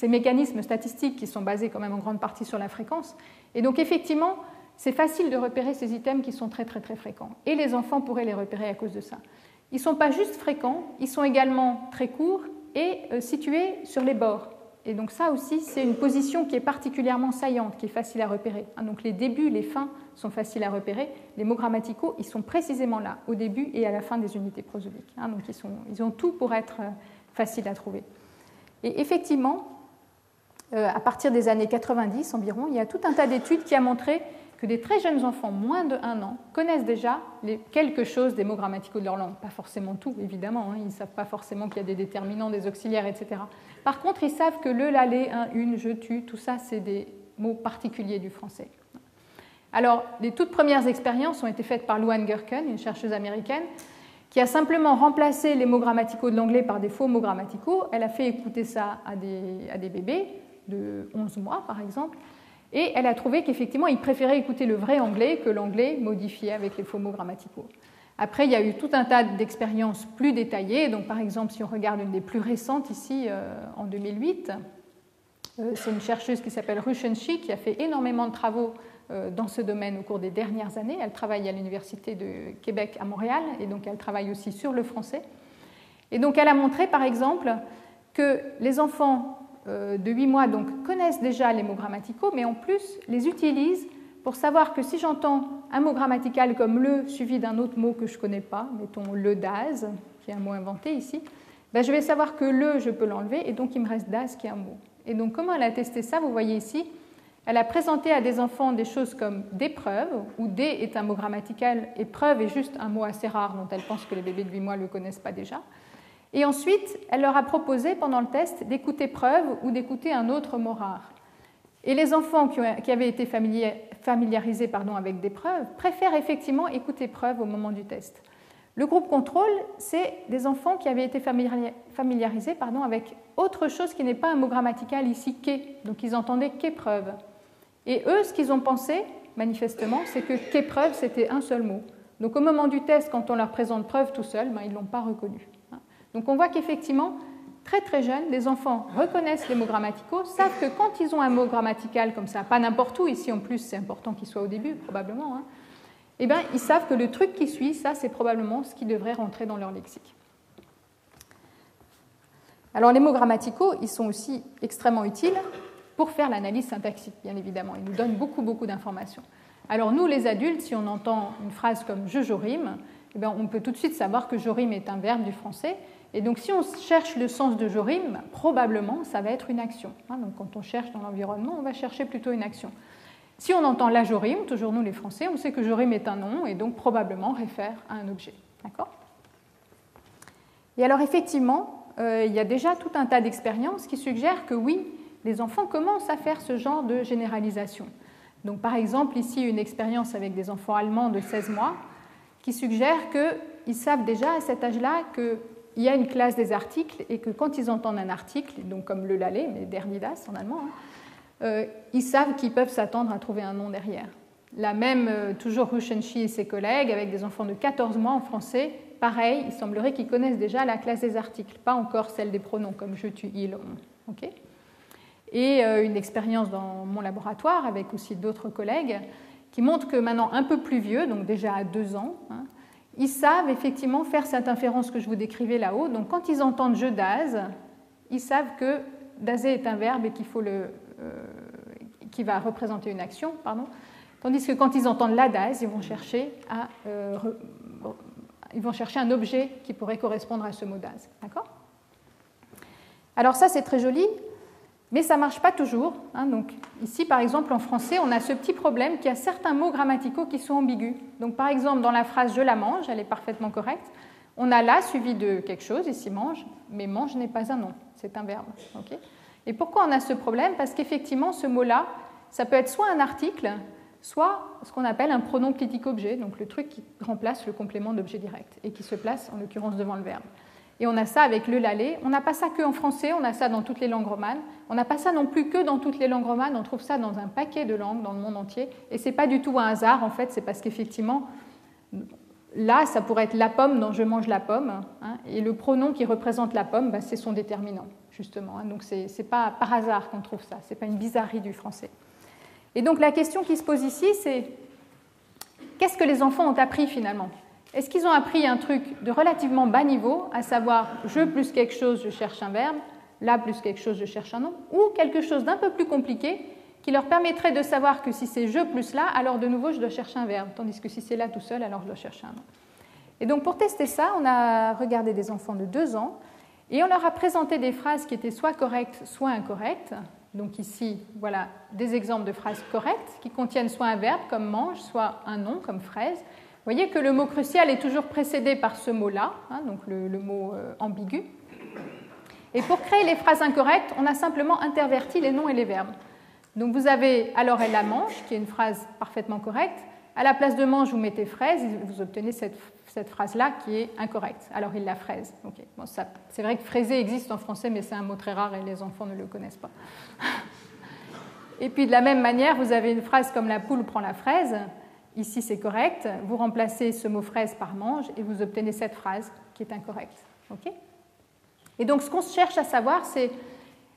mécanismes statistiques qui sont basés quand même en grande partie sur la fréquence. Et donc effectivement, c'est facile de repérer ces items qui sont très très très fréquents. Et les enfants pourraient les repérer à cause de ça. Ils ne sont pas juste fréquents, ils sont également très courts et situés sur les bords. Et donc ça aussi, c'est une position qui est particulièrement saillante, qui est facile à repérer. Donc les débuts, les fins sont faciles à repérer. Les mots grammaticaux, ils sont précisément là, au début et à la fin des unités prosodiques. Donc ils ont tout pour être faciles à trouver. Et effectivement, à partir des années 90 environ, il y a tout un tas d'études qui a montré que des très jeunes enfants, moins de 1 an, connaissent déjà quelque chose des mots grammaticaux de leur langue. Pas forcément tout, évidemment. Ils ne savent pas forcément qu'il y a des déterminants, des auxiliaires, etc. Par contre, ils savent que le, la, les, un, une, je, tu, tout ça, c'est des mots particuliers du français. Alors, les toutes premières expériences ont été faites par Lou Anne Gherkin, une chercheuse américaine, qui a simplement remplacé les mots grammaticaux de l'anglais par des faux mots grammaticaux. Elle a fait écouter ça à des bébés de 11 mois, par exemple. Et elle a trouvé qu'effectivement, ils préféraient écouter le vrai anglais que l'anglais modifié avec les faux mots grammaticaux. Après, il y a eu tout un tas d'expériences plus détaillées. Donc, par exemple, si on regarde une des plus récentes ici, en 2008, c'est une chercheuse qui s'appelle Ruchenchi qui a fait énormément de travaux dans ce domaine au cours des dernières années. Elle travaille à l'Université de Québec à Montréal et donc elle travaille aussi sur le français. Et donc elle a montré par exemple que les enfants de 8 mois donc, connaissent déjà les mots grammaticaux, mais en plus les utilisent pour savoir que si j'entends un mot grammatical comme le suivi d'un autre mot que je ne connais pas, mettons le daz, qui est un mot inventé ici, ben je vais savoir que le, je peux l'enlever, et donc il me reste daz qui est un mot. Et donc comment elle a testé ça? Vous voyez ici, elle a présenté à des enfants des choses comme des preuves, où des est un mot grammatical et preuve est juste un mot assez rare dont elle pense que les bébés de 8 mois ne le connaissent pas déjà. Et ensuite, elle leur a proposé pendant le test d'écouter preuve ou d'écouter un autre mot rare. Et les enfants qui avaient été familiarisés avec des preuves préfèrent effectivement écouter preuve au moment du test. Le groupe contrôle, c'est des enfants qui avaient été familiarisés avec autre chose qui n'est pas un mot grammatical ici, qu'est. Donc ils entendaient qu'épreuve. Et eux, ce qu'ils ont pensé, manifestement, c'est que qu'épreuve, c'était un seul mot. Donc au moment du test, quand on leur présente preuve tout seul, ils ne l'ont pas reconnu. Donc on voit qu'effectivement, très très jeunes, les enfants reconnaissent les mots grammaticaux, savent que quand ils ont un mot grammatical comme ça, pas n'importe où, ici en plus c'est important qu'il soit au début, probablement, eh bien, ils savent que le truc qui suit, ça c'est probablement ce qui devrait rentrer dans leur lexique. Alors les mots grammaticaux, ils sont aussi extrêmement utiles pour faire l'analyse syntaxique, bien évidemment. Ils nous donnent beaucoup, beaucoup d'informations. Alors nous, les adultes, si on entend une phrase comme « je jorime », eh bien, on peut tout de suite savoir que jorime est un verbe du français. Et donc si on cherche le sens de jorime, probablement ça va être une action. Donc quand on cherche dans l'environnement, on va chercher plutôt une action. Si on entend la jorime, toujours nous les Français, on sait que jorime est un nom et donc probablement réfère à un objet. D'accord ? Et alors effectivement, il y a déjà tout un tas d'expériences qui suggèrent que oui, les enfants commencent à faire ce genre de généralisation. Donc par exemple, ici une expérience avec des enfants allemands de 16 mois qui suggère qu'ils savent déjà à cet âge-là qu'il y a une classe des articles et que quand ils entendent un article, donc comme le lalé, mais der Nidas en allemand, ils savent qu'ils peuvent s'attendre à trouver un nom derrière. La même, toujours Ruschenschi et ses collègues, avec des enfants de 14 mois en français, pareil, il semblerait qu'ils connaissent déjà la classe des articles, pas encore celle des pronoms, comme je, tu, il, on. Okay. Et une expérience dans mon laboratoire, avec aussi d'autres collègues, qui montre que maintenant un peu plus vieux, donc déjà à 2 ans, ils savent effectivement faire cette inférence que je vous décrivais là-haut. Donc quand ils entendent je dase, ils savent que daser est un verbe et qu'il faut qui va représenter une action, tandis que quand ils entendent la dase, ils vont chercher un objet qui pourrait correspondre à ce mot dase. D'accord ? Alors ça c'est très joli. Mais ça ne marche pas toujours. Donc, ici, par exemple, en français, on a ce petit problème qu'il y a certains mots grammaticaux qui sont ambigus. Donc, par exemple, dans la phrase « je la mange », elle est parfaitement correcte. On a là suivi de quelque chose, ici « mange », mais « mange » n'est pas un nom, c'est un verbe. Okay ? Et pourquoi on a ce problème ? Parce qu'effectivement, ce mot-là, ça peut être soit un article, soit ce qu'on appelle un pronom clitique-objet, donc le truc qui remplace le complément d'objet direct et qui se place, en l'occurrence, devant le verbe. Et on a ça avec le lalé. On n'a pas ça qu'en français, on a ça dans toutes les langues romanes. On n'a pas ça non plus que dans toutes les langues romanes, on trouve ça dans un paquet de langues dans le monde entier. Et ce n'est pas du tout un hasard, en fait, c'est parce qu'effectivement, là, ça pourrait être la pomme dont je mange la pomme. Et le pronom qui représente la pomme, c'est son déterminant, justement. Donc ce n'est pas par hasard qu'on trouve ça, ce n'est pas une bizarrerie du français. Et donc la question qui se pose ici, c'est qu'est-ce que les enfants ont appris finalement ? Est-ce qu'ils ont appris un truc de relativement bas niveau, à savoir je plus quelque chose, je cherche un verbe, là plus quelque chose, je cherche un nom, ou quelque chose d'un peu plus compliqué qui leur permettrait de savoir que si c'est je plus là, alors de nouveau je dois chercher un verbe, tandis que si c'est là tout seul, alors je dois chercher un nom. Et donc pour tester ça, on a regardé des enfants de 2 ans et on leur a présenté des phrases qui étaient soit correctes, soit incorrectes. Donc ici, voilà des exemples de phrases correctes qui contiennent soit un verbe comme mange, soit un nom comme fraise. Vous voyez que le mot crucial est toujours précédé par ce mot-là, donc le mot ambigu. Et pour créer les phrases incorrectes, on a simplement interverti les noms et les verbes. Donc vous avez « alors elle la mange », qui est une phrase parfaitement correcte. À la place de « mange », vous mettez « fraise », et vous obtenez cette phrase-là qui est incorrecte. « Alors il la fraise ». Okay. Bon, c'est vrai que « fraiser » existe en français, mais c'est un mot très rare et les enfants ne le connaissent pas. Et puis de la même manière, vous avez une phrase comme « la poule prend la fraise ». Ici, c'est correct. Vous remplacez ce mot fraise par mange et vous obtenez cette phrase qui est incorrecte. Okay ? Et donc, ce qu'on cherche à savoir, c'est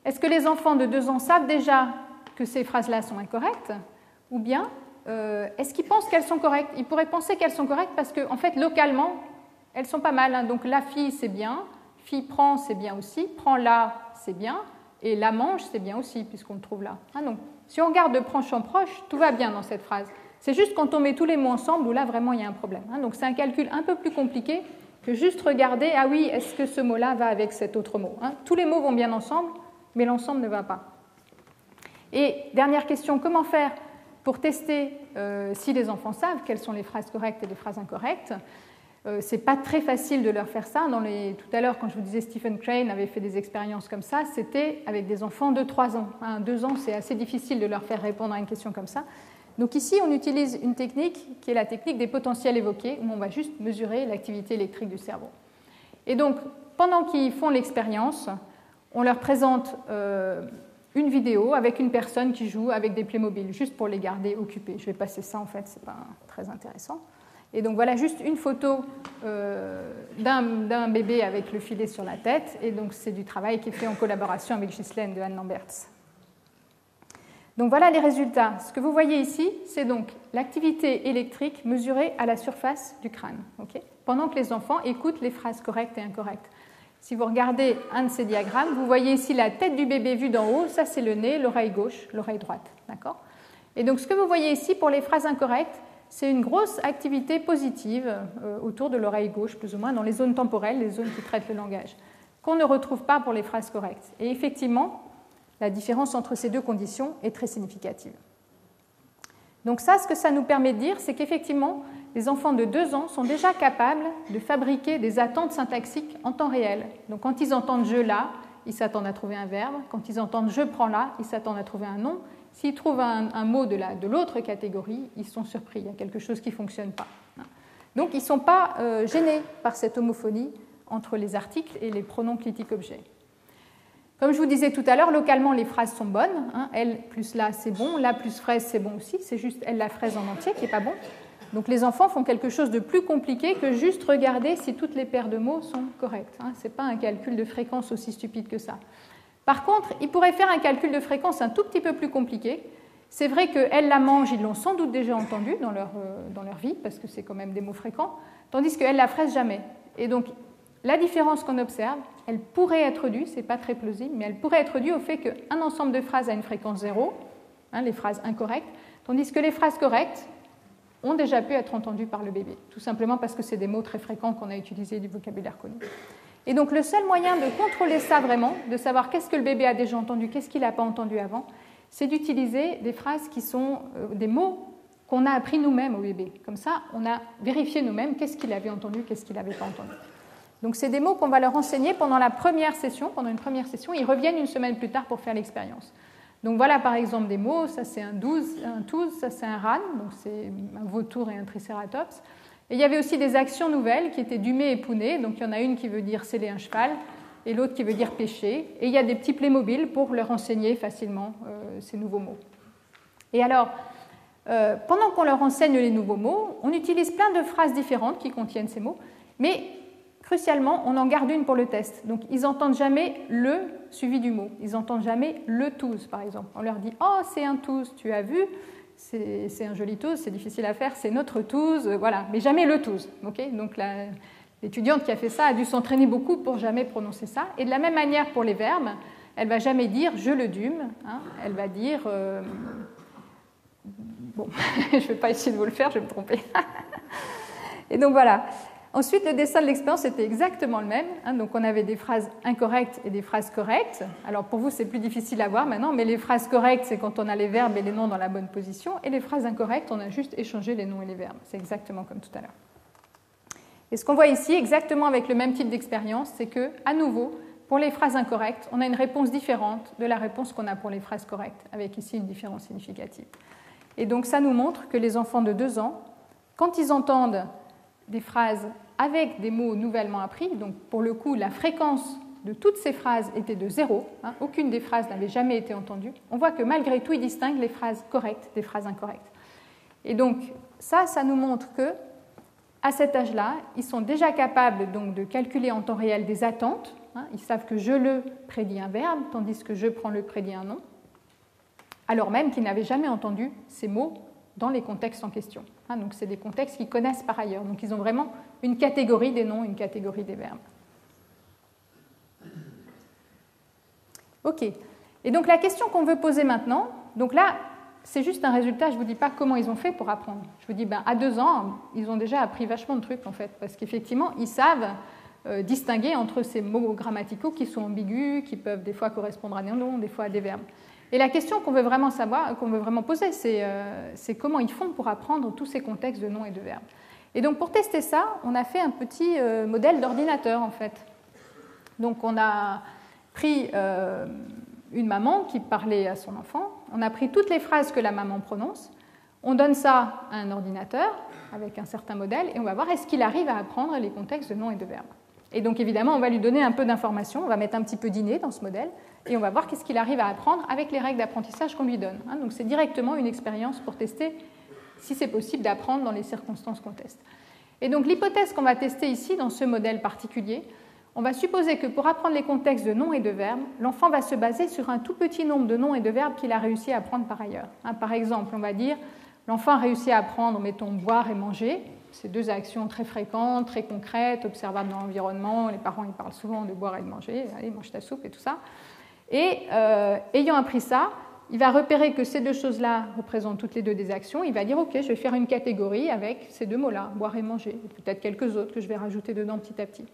est-ce que les enfants de 2 ans savent déjà que ces phrases-là sont incorrectes ou bien est-ce qu'ils pensent qu'elles sont correctes? Ils pourraient penser qu'elles sont correctes parce qu'en fait, localement, elles sont pas mal. Hein. Donc la fille, c'est bien. Fille prend, c'est bien aussi. Prend là, c'est bien. Et la mange, c'est bien aussi, puisqu'on le trouve là. Hein, donc, si on regarde de proche en proche, tout va bien dans cette phrase. C'est juste quand on met tous les mots ensemble où là, vraiment, il y a un problème. Hein. Donc c'est un calcul un peu plus compliqué que juste regarder, ah oui, est-ce que ce mot-là va avec cet autre mot? Hein. Tous les mots vont bien ensemble, mais l'ensemble ne va pas. Et dernière question, comment faire pour tester si les enfants savent quelles sont les phrases correctes et les phrases incorrectes? Ce n'est pas très facile de leur faire ça. Tout à l'heure, quand je vous disais Stephen Crane avait fait des expériences comme ça, c'était avec des enfants de 3 ans. 2 ans, c'est assez difficile de leur faire répondre à une question comme ça. Donc ici, on utilise une technique qui est la technique des potentiels évoqués, où on va juste mesurer l'activité électrique du cerveau. Et donc, pendant qu'ils font l'expérience, on leur présente une vidéo avec une personne qui joue avec des Playmobil, juste pour les garder occupés. Je vais passer ça, en fait, ce n'est pas très intéressant. Et donc voilà juste une photo d'un bébé avec le filet sur la tête. Et donc c'est du travail qui est fait en collaboration avec Ghislaine de Anne Lamberts. Donc voilà les résultats. Ce que vous voyez ici, c'est donc l'activité électrique mesurée à la surface du crâne, okay, pendant que les enfants écoutent les phrases correctes et incorrectes. Si vous regardez un de ces diagrammes, vous voyez ici la tête du bébé vue d'en haut, ça c'est le nez, l'oreille gauche, l'oreille droite. D'accord ? Et donc ce que vous voyez ici pour les phrases incorrectes, c'est une grosse activité positive autour de l'oreille gauche, plus ou moins, dans les zones temporelles, les zones qui traitent le langage, qu'on ne retrouve pas pour les phrases correctes. Et effectivement, la différence entre ces deux conditions est très significative. Donc ça, ce que ça nous permet de dire, c'est qu'effectivement, les enfants de 2 ans sont déjà capables de fabriquer des attentes syntaxiques en temps réel. Donc quand ils entendent « je » là, ils s'attendent à trouver un verbe. Quand ils entendent « je prends » là, ils s'attendent à trouver un nom. S'ils trouvent un mot de l'autre catégorie, ils sont surpris. Il y a quelque chose qui ne fonctionne pas. Donc ils ne sont pas gênés par cette homophonie entre les articles et les pronoms clitiques-objets. Comme je vous disais tout à l'heure, localement, les phrases sont bonnes. Elle plus la, c'est bon. La plus fraise, c'est bon aussi. C'est juste elle la fraise en entier qui n'est pas bon. Donc les enfants font quelque chose de plus compliqué que juste regarder si toutes les paires de mots sont correctes. Ce n'est pas un calcul de fréquence aussi stupide que ça. Par contre, ils pourraient faire un calcul de fréquence un tout petit peu plus compliqué. C'est vrai que elle la mange, ils l'ont sans doute déjà entendu dans leur vie, parce que c'est quand même des mots fréquents, tandis qu'elle la fraise jamais. Et donc, la différence qu'on observe, elle pourrait être due, ce n'est pas très plausible, mais elle pourrait être due au fait qu'un ensemble de phrases a une fréquence 0, les phrases incorrectes, tandis que les phrases correctes ont déjà pu être entendues par le bébé, tout simplement parce que c'est des mots très fréquents qu'on a utilisés du vocabulaire connu. Et donc le seul moyen de contrôler ça vraiment, de savoir qu'est-ce que le bébé a déjà entendu, qu'est-ce qu'il n'a pas entendu avant, c'est d'utiliser des phrases qui sont des mots qu'on a appris nous-mêmes au bébé. Comme ça, on a vérifié nous-mêmes qu'est-ce qu'il avait entendu, qu'est-ce qu'il n'avait pas entendu. Donc c'est des mots qu'on va leur enseigner pendant une première session. Ils reviennent une semaine plus tard pour faire l'expérience. Donc voilà par exemple des mots, ça c'est un touze, ça c'est un ran, donc c'est un vautour et un tricératops. Et il y avait aussi des actions nouvelles qui étaient dumer et pouner, donc il y en a une qui veut dire sceller un cheval et l'autre qui veut dire pêcher. Et il y a des petits Playmobil pour leur enseigner facilement ces nouveaux mots. Et alors, pendant qu'on leur enseigne les nouveaux mots, on utilise plein de phrases différentes qui contiennent ces mots, mais crucialement, on en garde une pour le test. Donc, ils n'entendent jamais le suivi du mot. Ils n'entendent jamais le touze, par exemple. On leur dit « Oh, c'est un touze, tu as vu ? C'est un joli touze, c'est difficile à faire, c'est notre touze. » Voilà, mais jamais le touze. Okay, donc, l'étudiante qui a fait ça a dû s'entraîner beaucoup pour jamais prononcer ça. Et de la même manière pour les verbes, elle ne va jamais dire « je le dume ». Elle va dire bon, je ne vais pas essayer de vous le faire, je vais me tromper. Et donc, voilà. Ensuite, le dessin de l'expérience était exactement le même. Donc, on avait des phrases incorrectes et des phrases correctes. Alors, pour vous, c'est plus difficile à voir maintenant, mais les phrases correctes, c'est quand on a les verbes et les noms dans la bonne position. Et les phrases incorrectes, on a juste échangé les noms et les verbes. C'est exactement comme tout à l'heure. Et ce qu'on voit ici, exactement avec le même type d'expérience, c'est que, à nouveau, pour les phrases incorrectes, on a une réponse différente de la réponse qu'on a pour les phrases correctes, avec ici une différence significative. Et donc, ça nous montre que les enfants de 2 ans, quand ils entendent des phrases avec des mots nouvellement appris, donc pour le coup, la fréquence de toutes ces phrases était de 0, aucune des phrases n'avait jamais été entendue, on voit que malgré tout, ils distinguent les phrases correctes des phrases incorrectes. Et donc, ça nous montre que, à cet âge-là, ils sont déjà capables donc, de calculer en temps réel des attentes. Ils savent que je le prédit un verbe, tandis que je prends le prédit un nom, alors même qu'ils n'avaient jamais entendu ces mots dans les contextes en question. Donc c'est des contextes qu'ils connaissent par ailleurs. Donc ils ont vraiment une catégorie des noms, une catégorie des verbes. OK. Et donc la question qu'on veut poser maintenant, donc là, c'est juste un résultat, je ne vous dis pas comment ils ont fait pour apprendre. Je vous dis, à 2 ans, ils ont déjà appris vachement de trucs, en fait, parce qu'effectivement, ils savent distinguer entre ces mots grammaticaux qui sont ambigus, qui peuvent des fois correspondre à des noms, des fois à des verbes. Et la question qu'on veut vraiment savoir, qu'on veut vraiment poser, c'est comment ils font pour apprendre tous ces contextes de noms et de verbes. Et donc, pour tester ça, on a fait un petit modèle d'ordinateur, en fait. Donc, on a pris une maman qui parlait à son enfant, on a pris toutes les phrases que la maman prononce, on donne ça à un ordinateur avec un certain modèle et on va voir est-ce qu'il arrive à apprendre les contextes de noms et de verbes. Et donc évidemment, on va lui donner un peu d'informations, on va mettre un petit peu d'inné dans ce modèle et on va voir qu'est-ce qu'il arrive à apprendre avec les règles d'apprentissage qu'on lui donne. Donc c'est directement une expérience pour tester si c'est possible d'apprendre dans les circonstances qu'on teste. Et donc l'hypothèse qu'on va tester ici dans ce modèle particulier, on va supposer que pour apprendre les contextes de noms et de verbes, l'enfant va se baser sur un tout petit nombre de noms et de verbes qu'il a réussi à apprendre par ailleurs. Par exemple, on va dire l'enfant a réussi à apprendre, mettons, boire et manger. C'est 2 actions très fréquentes, très concrètes, observables dans l'environnement. Les parents ils parlent souvent de boire et de manger. Allez, mange ta soupe et tout ça. Et ayant appris ça, il va repérer que ces 2 choses-là représentent toutes les 2 des actions. Il va dire, OK, je vais faire une catégorie avec ces 2 mots-là, boire et manger. Et peut-être quelques autres que je vais rajouter dedans petit à petit.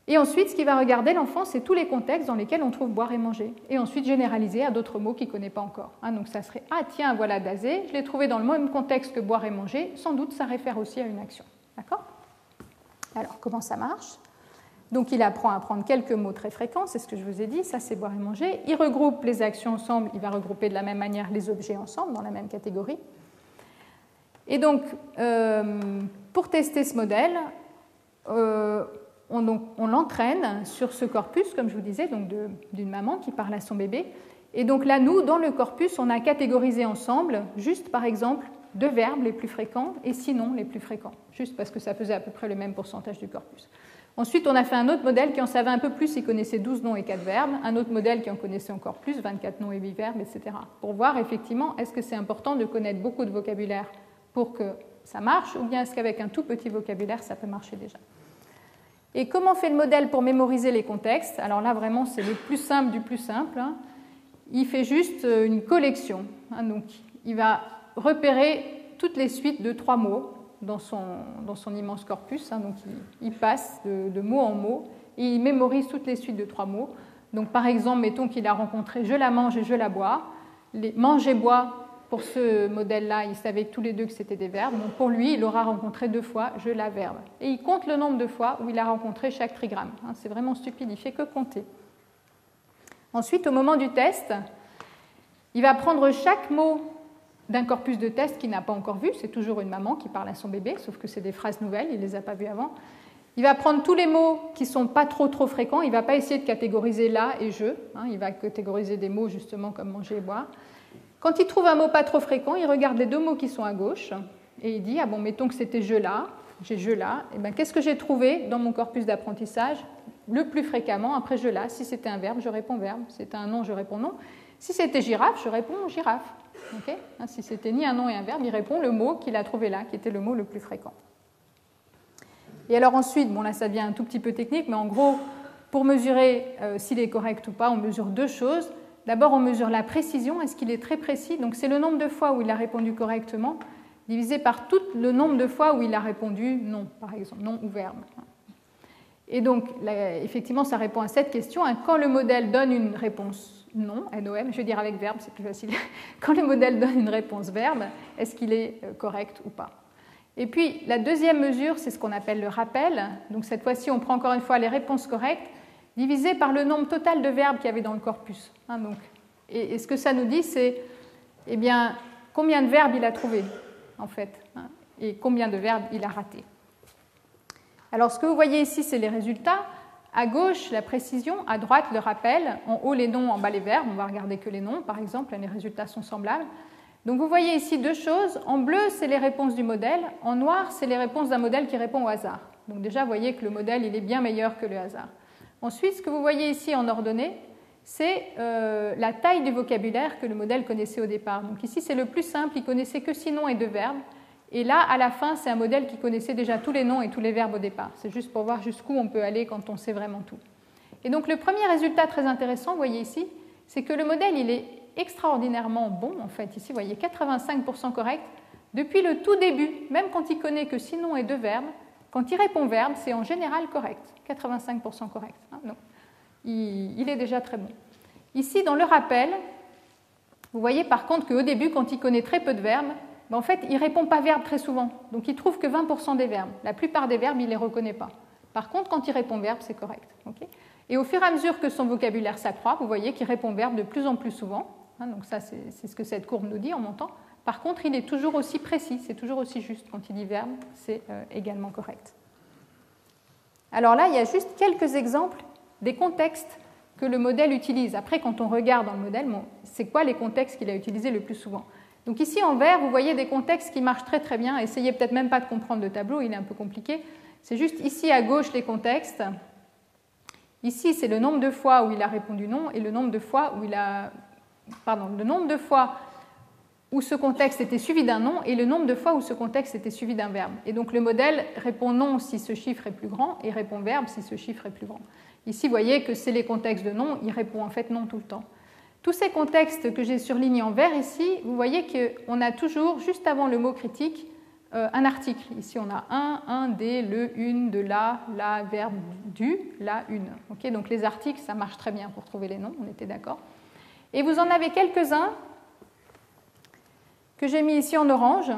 Et ensuite, ce qu'il va regarder, l'enfant, c'est tous les contextes dans lesquels on trouve boire et manger. Et ensuite, généraliser à d'autres mots qu'il ne connaît pas encore. Donc ça serait, ah tiens, voilà Dazé, je l'ai trouvé dans le même contexte que boire et manger, sans doute ça réfère aussi à une action. D'accord ? Alors, comment ça marche ? Donc il apprend à prendre quelques mots très fréquents, c'est ce que je vous ai dit, ça c'est boire et manger. Il regroupe les actions ensemble, il va regrouper de la même manière les objets ensemble, dans la même catégorie. Et donc, pour tester ce modèle, on l'entraîne sur ce corpus, comme je vous disais, donc d'une maman qui parle à son bébé. Et donc là, nous, dans le corpus, on a catégorisé ensemble, juste par exemple, 2 verbes les plus fréquents et 6 noms les plus fréquents, juste parce que ça faisait à peu près le même pourcentage du corpus. Ensuite, on a fait un autre modèle qui en savait un peu plus, il connaissait 12 noms et 4 verbes, un autre modèle qui en connaissait encore plus, 24 noms et 8 verbes, etc. Pour voir effectivement, est-ce que c'est important de connaître beaucoup de vocabulaire pour que ça marche, ou bien est-ce qu'avec un tout petit vocabulaire, ça peut marcher déjà. Et comment fait le modèle pour mémoriser les contextes ? Alors là, vraiment, c'est le plus simple du plus simple. Il fait juste une collection. Donc, il va repérer toutes les suites de 3 mots dans son immense corpus. Donc, il passe de mot en mot et il mémorise toutes les suites de 3 mots. Donc, par exemple, mettons qu'il a rencontré « je la mange » et « je la bois ». Les « mange » et « bois », pour ce modèle-là, il savait tous les 2 que c'était des verbes. Donc pour lui, il aura rencontré 2 fois « je la verbe ». Et il compte le nombre de fois où il a rencontré chaque trigramme. C'est vraiment stupide, il ne fait que compter. Ensuite, au moment du test, il va prendre chaque mot d'un corpus de test qu'il n'a pas encore vu. C'est toujours une maman qui parle à son bébé, sauf que c'est des phrases nouvelles, il ne les a pas vues avant. Il va prendre tous les mots qui ne sont pas trop fréquents. Il ne va pas essayer de catégoriser « la » et « je ». Il va catégoriser des mots justement comme « manger » et « boire ». Quand il trouve un mot pas trop fréquent, il regarde les 2 mots qui sont à gauche et il dit, ah bon, mettons que c'était « je là », j'ai « je là », et bien qu'est-ce que j'ai trouvé dans mon corpus d'apprentissage le plus fréquemment après « je là ». Si c'était un verbe, je réponds verbe. Si c'était un nom, je réponds non. Si c'était girafe, je réponds girafe. Okay ? Si c'était ni un nom et un verbe, il répond le mot qu'il a trouvé là, qui était le mot le plus fréquent. Et alors ensuite, bon là ça devient un tout petit peu technique, mais en gros, pour mesurer s'il est correct ou pas, on mesure 2 choses. D'abord, on mesure la précision, est-ce qu'il est très précis ? Donc c'est le nombre de fois où il a répondu correctement, divisé par tout le nombre de fois où il a répondu non, par exemple, non ou verbe. Et donc, là, effectivement, ça répond à cette question. Quand le modèle donne une réponse non, NOM, je vais dire avec verbe, c'est plus facile. Quand le modèle donne une réponse verbe, est-ce qu'il est correct ou pas ? Et puis, la deuxième mesure, c'est ce qu'on appelle le rappel. Donc cette fois-ci, on prend encore une fois les réponses correctes, divisé par le nombre total de verbes qu'il y avait dans le corpus. Et ce que ça nous dit, c'est combien de verbes il a trouvé, en fait, et combien de verbes il a raté. Alors, ce que vous voyez ici, c'est les résultats. À gauche, la précision, à droite, le rappel. En haut, les noms, en bas, les verbes. On va regarder que les noms, par exemple, les résultats sont semblables. Donc, vous voyez ici 2 choses. En bleu, c'est les réponses du modèle. En noir, c'est les réponses d'un modèle qui répond au hasard. Donc, déjà, vous voyez que le modèle, il est bien meilleur que le hasard. Ensuite, ce que vous voyez ici en ordonnée, c'est la taille du vocabulaire que le modèle connaissait au départ. Donc ici, c'est le plus simple, il connaissait que 6 noms et 2 verbes. Et là, à la fin, c'est un modèle qui connaissait déjà tous les noms et tous les verbes au départ. C'est juste pour voir jusqu'où on peut aller quand on sait vraiment tout. Et donc le premier résultat très intéressant, vous voyez ici, c'est que le modèle, il est extraordinairement bon, en fait. Ici, vous voyez, 85% correct. Depuis le tout début, même quand il connaît que 6 noms et 2 verbes, quand il répond verbe, c'est en général correct, 85% correct. Donc, il est déjà très bon. Ici, dans le rappel, vous voyez par contre qu'au début, quand il connaît très peu de verbes, en fait, il ne répond pas verbe très souvent. Donc, il trouve que 20% des verbes. La plupart des verbes, il ne les reconnaît pas. Par contre, quand il répond verbe, c'est correct. Okay, et au fur et à mesure que son vocabulaire s'accroît, vous voyez qu'il répond verbe de plus en plus souvent. Donc ça, c'est ce que cette courbe nous dit en montant. Par contre, il est toujours aussi précis, c'est toujours aussi juste. Quand il dit verbe, c'est également correct. Alors là, il y a juste quelques exemples des contextes que le modèle utilise. Après, quand on regarde dans le modèle, c'est quoi les contextes qu'il a utilisés le plus souvent? Donc ici, en vert, vous voyez des contextes qui marchent très très bien. Essayez peut-être même pas de comprendre le tableau, il est un peu compliqué. C'est juste ici à gauche les contextes. Ici, c'est le nombre de fois où il a répondu non et le nombre de fois où le nombre de fois où ce contexte était suivi d'un nom et le nombre de fois où ce contexte était suivi d'un verbe. Et donc le modèle répond non si ce chiffre est plus grand et répond verbe si ce chiffre est plus grand. Ici, vous voyez que c'est les contextes de non, il répond en fait non tout le temps. Tous ces contextes que j'ai surlignés en vert ici, vous voyez qu'on a toujours, juste avant le mot critique, un article. Ici, on a un, des, le, une, de la, verbe, du, la, une. Okay, donc les articles, ça marche très bien pour trouver les noms, on était d'accord. Et vous en avez quelques-uns que j'ai mis ici en orange.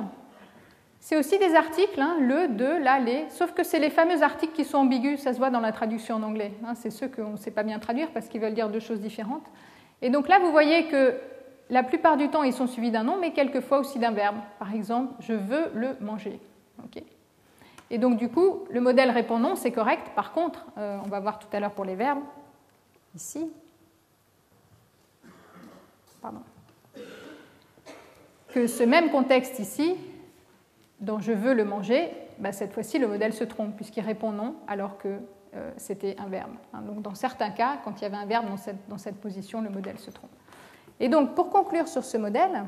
C'est aussi des articles, le, de, la, les, sauf que c'est les fameux articles qui sont ambigus, ça se voit dans la traduction en anglais. C'est ceux qu'on ne sait pas bien traduire parce qu'ils veulent dire deux choses différentes. Et donc là, vous voyez que la plupart du temps, ils sont suivis d'un nom, mais quelquefois aussi d'un verbe. Par exemple, je veux le manger. Okay. Et donc, du coup, le modèle répond non, c'est correct. Par contre, on va voir tout à l'heure pour les verbes, ici, que ce même contexte ici, dont je veux le manger, cette fois-ci, le modèle se trompe, puisqu'il répond non, alors que c'était un verbe. Donc, dans certains cas, quand il y avait un verbe dans cette position, le modèle se trompe. Et donc, pour conclure sur ce modèle,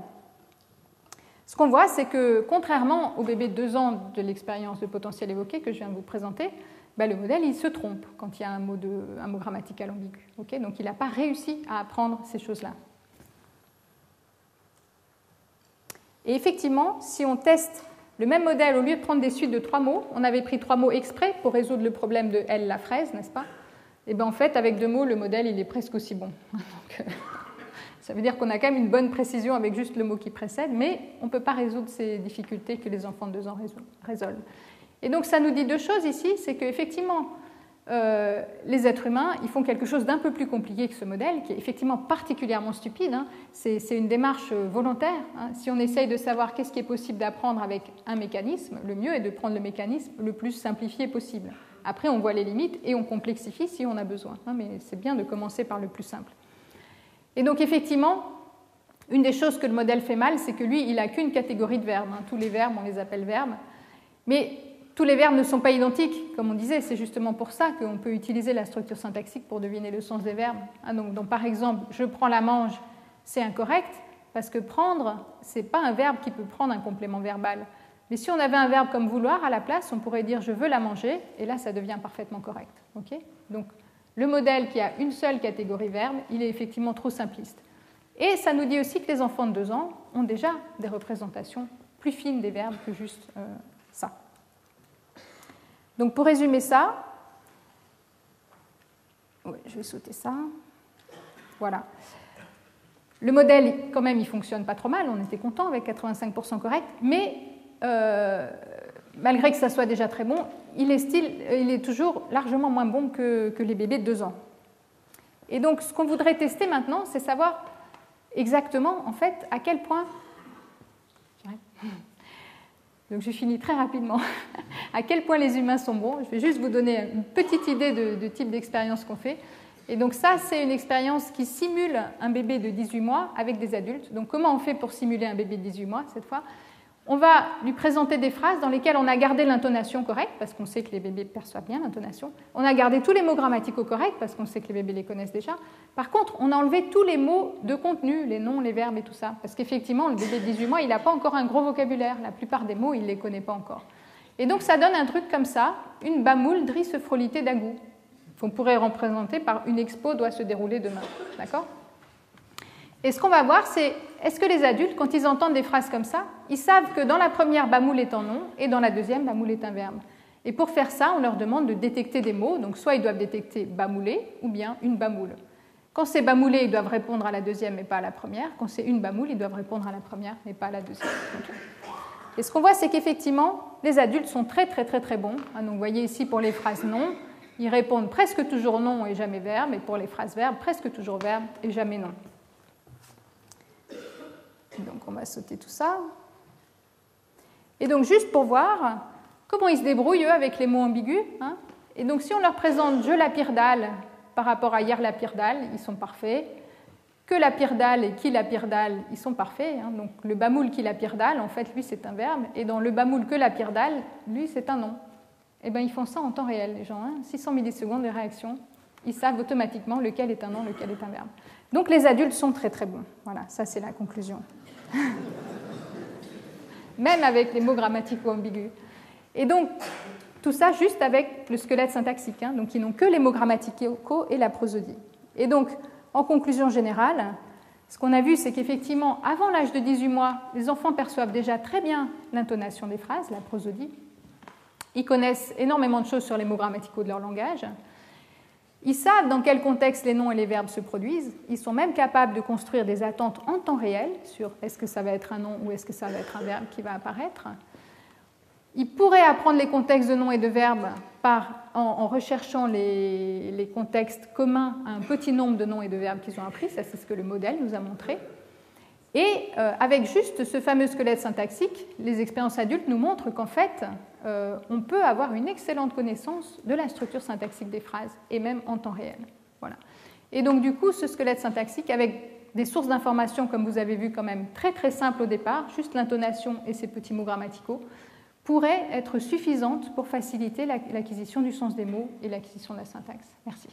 ce qu'on voit, c'est que, contrairement au bébé de 2 ans de l'expérience de potentiel évoqué que je viens de vous présenter, le modèle, il se trompe quand il y a un mot grammatical ambigu. Okay, donc, il n'a pas réussi à apprendre ces choses-là. Et effectivement, si on teste le même modèle, au lieu de prendre des suites de 3 mots, on avait pris 3 mots exprès pour résoudre le problème de Elle la fraise, n'est-ce pas? Et bien en fait, avec 2 mots, le modèle, il est presque aussi bon. Donc, ça veut dire qu'on a quand même une bonne précision avec juste le mot qui précède, mais on ne peut pas résoudre ces difficultés que les enfants de 2 ans résolvent. Et donc ça nous dit 2 choses ici, c'est qu'effectivement, les êtres humains, ils font quelque chose d'un peu plus compliqué que ce modèle, qui est effectivement particulièrement stupide. C'est une démarche volontaire. Si on essaye de savoir qu'est-ce qui est possible d'apprendre avec un mécanisme, le mieux est de prendre le mécanisme le plus simplifié possible. Après, on voit les limites et on complexifie si on a besoin. Mais c'est bien de commencer par le plus simple. Et donc, effectivement, une des choses que le modèle fait mal, c'est que lui, il n'a qu'une catégorie de verbes. Tous les verbes, on les appelle verbes. Mais tous les verbes ne sont pas identiques, comme on disait. C'est justement pour ça qu'on peut utiliser la structure syntaxique pour deviner le sens des verbes. Donc, par exemple, je prends la mange, c'est incorrect, parce que prendre, ce n'est pas un verbe qui peut prendre un complément verbal. Mais si on avait un verbe comme vouloir à la place, on pourrait dire je veux la manger, et là, ça devient parfaitement correct. Okay, donc, le modèle qui a une seule catégorie verbe, il est effectivement trop simpliste. Et ça nous dit aussi que les enfants de 2 ans ont déjà des représentations plus fines des verbes que juste ça. Donc pour résumer ça, je vais sauter ça. Voilà. Le modèle, quand même, il ne fonctionne pas trop mal, on était content avec 85% correct, mais malgré que ça soit déjà très bon, il est toujours largement moins bon que les bébés de 2 ans. Et donc, ce qu'on voudrait tester maintenant, c'est savoir exactement, en fait, à quel point... Donc, je finis très rapidement. À quel point les humains sont bons. Je vais juste vous donner une petite idée de type d'expérience qu'on fait. Et donc, ça, c'est une expérience qui simule un bébé de 18 mois avec des adultes. Donc, comment on fait pour simuler un bébé de 18 mois, cette fois ? On va lui présenter des phrases dans lesquelles on a gardé l'intonation correcte, parce qu'on sait que les bébés perçoivent bien l'intonation. On a gardé tous les mots grammaticaux corrects, parce qu'on sait que les bébés les connaissent déjà. Par contre, on a enlevé tous les mots de contenu, les noms, les verbes et tout ça. Parce qu'effectivement, le bébé de 18 mois, il n'a pas encore un gros vocabulaire. La plupart des mots, il ne les connaît pas encore. Et donc, ça donne un truc comme ça, une bamoule drissefrolité d'agou, qu'on pourrait représenter par une expo doit se dérouler demain. D'accord ? Et ce qu'on va voir, c'est est-ce que les adultes, quand ils entendent des phrases comme ça, ils savent que dans la première, bamoule est un nom, et dans la deuxième, bamoule est un verbe. Et pour faire ça, on leur demande de détecter des mots. Donc, soit ils doivent détecter bamoulé, ou bien une bamoule. Quand c'est bamoulé, ils doivent répondre à la deuxième, mais pas à la première. Quand c'est une bamoule, ils doivent répondre à la première, mais pas à la deuxième. Et ce qu'on voit, c'est qu'effectivement, les adultes sont très, très, très, très bons. Donc, vous voyez ici, pour les phrases non, ils répondent presque toujours non et jamais verbe, et pour les phrases verbes, presque toujours verbe et jamais non. Donc on va sauter tout ça. Et donc juste pour voir comment ils se débrouillent eux avec les mots ambigus. Et donc si on leur présente je la pire dalle par rapport à hier la pire dalle, ils sont parfaits. Que la pire dalle et qui la pire dalle, ils sont parfaits. Donc le bamoule qui la pire dalle, en fait lui c'est un verbe. Et dans le bamoule que la pire dalle, lui c'est un nom. Et bien ils font ça en temps réel les gens. 600 millisecondes de réaction. Ils savent automatiquement lequel est un nom, lequel est un verbe. Donc les adultes sont très très bons. Voilà, ça c'est la conclusion. Même avec les mots grammaticaux ambigus. Et donc, tout ça juste avec le squelette syntaxique, donc ils n'ont que les mots grammaticaux et la prosodie. Et donc, en conclusion générale, ce qu'on a vu, c'est qu'effectivement, avant l'âge de 18 mois, les enfants perçoivent déjà très bien l'intonation des phrases, la prosodie. Ils connaissent énormément de choses sur les mots grammaticaux de leur langage. Ils savent dans quel contexte les noms et les verbes se produisent. Ils sont même capables de construire des attentes en temps réel sur est-ce que ça va être un nom ou est-ce que ça va être un verbe qui va apparaître. Ils pourraient apprendre les contextes de noms et de verbes en recherchant les contextes communs à un petit nombre de noms et de verbes qu'ils ont appris. Ça, c'est ce que le modèle nous a montré. Et avec juste ce fameux squelette syntaxique, les expériences adultes nous montrent qu'en fait, on peut avoir une excellente connaissance de la structure syntaxique des phrases, et même en temps réel. Voilà. Et donc, du coup, ce squelette syntaxique, avec des sources d'informations, comme vous avez vu, quand même très très simples au départ, juste l'intonation et ces petits mots grammaticaux, pourrait être suffisante pour faciliter l'acquisition du sens des mots et l'acquisition de la syntaxe. Merci.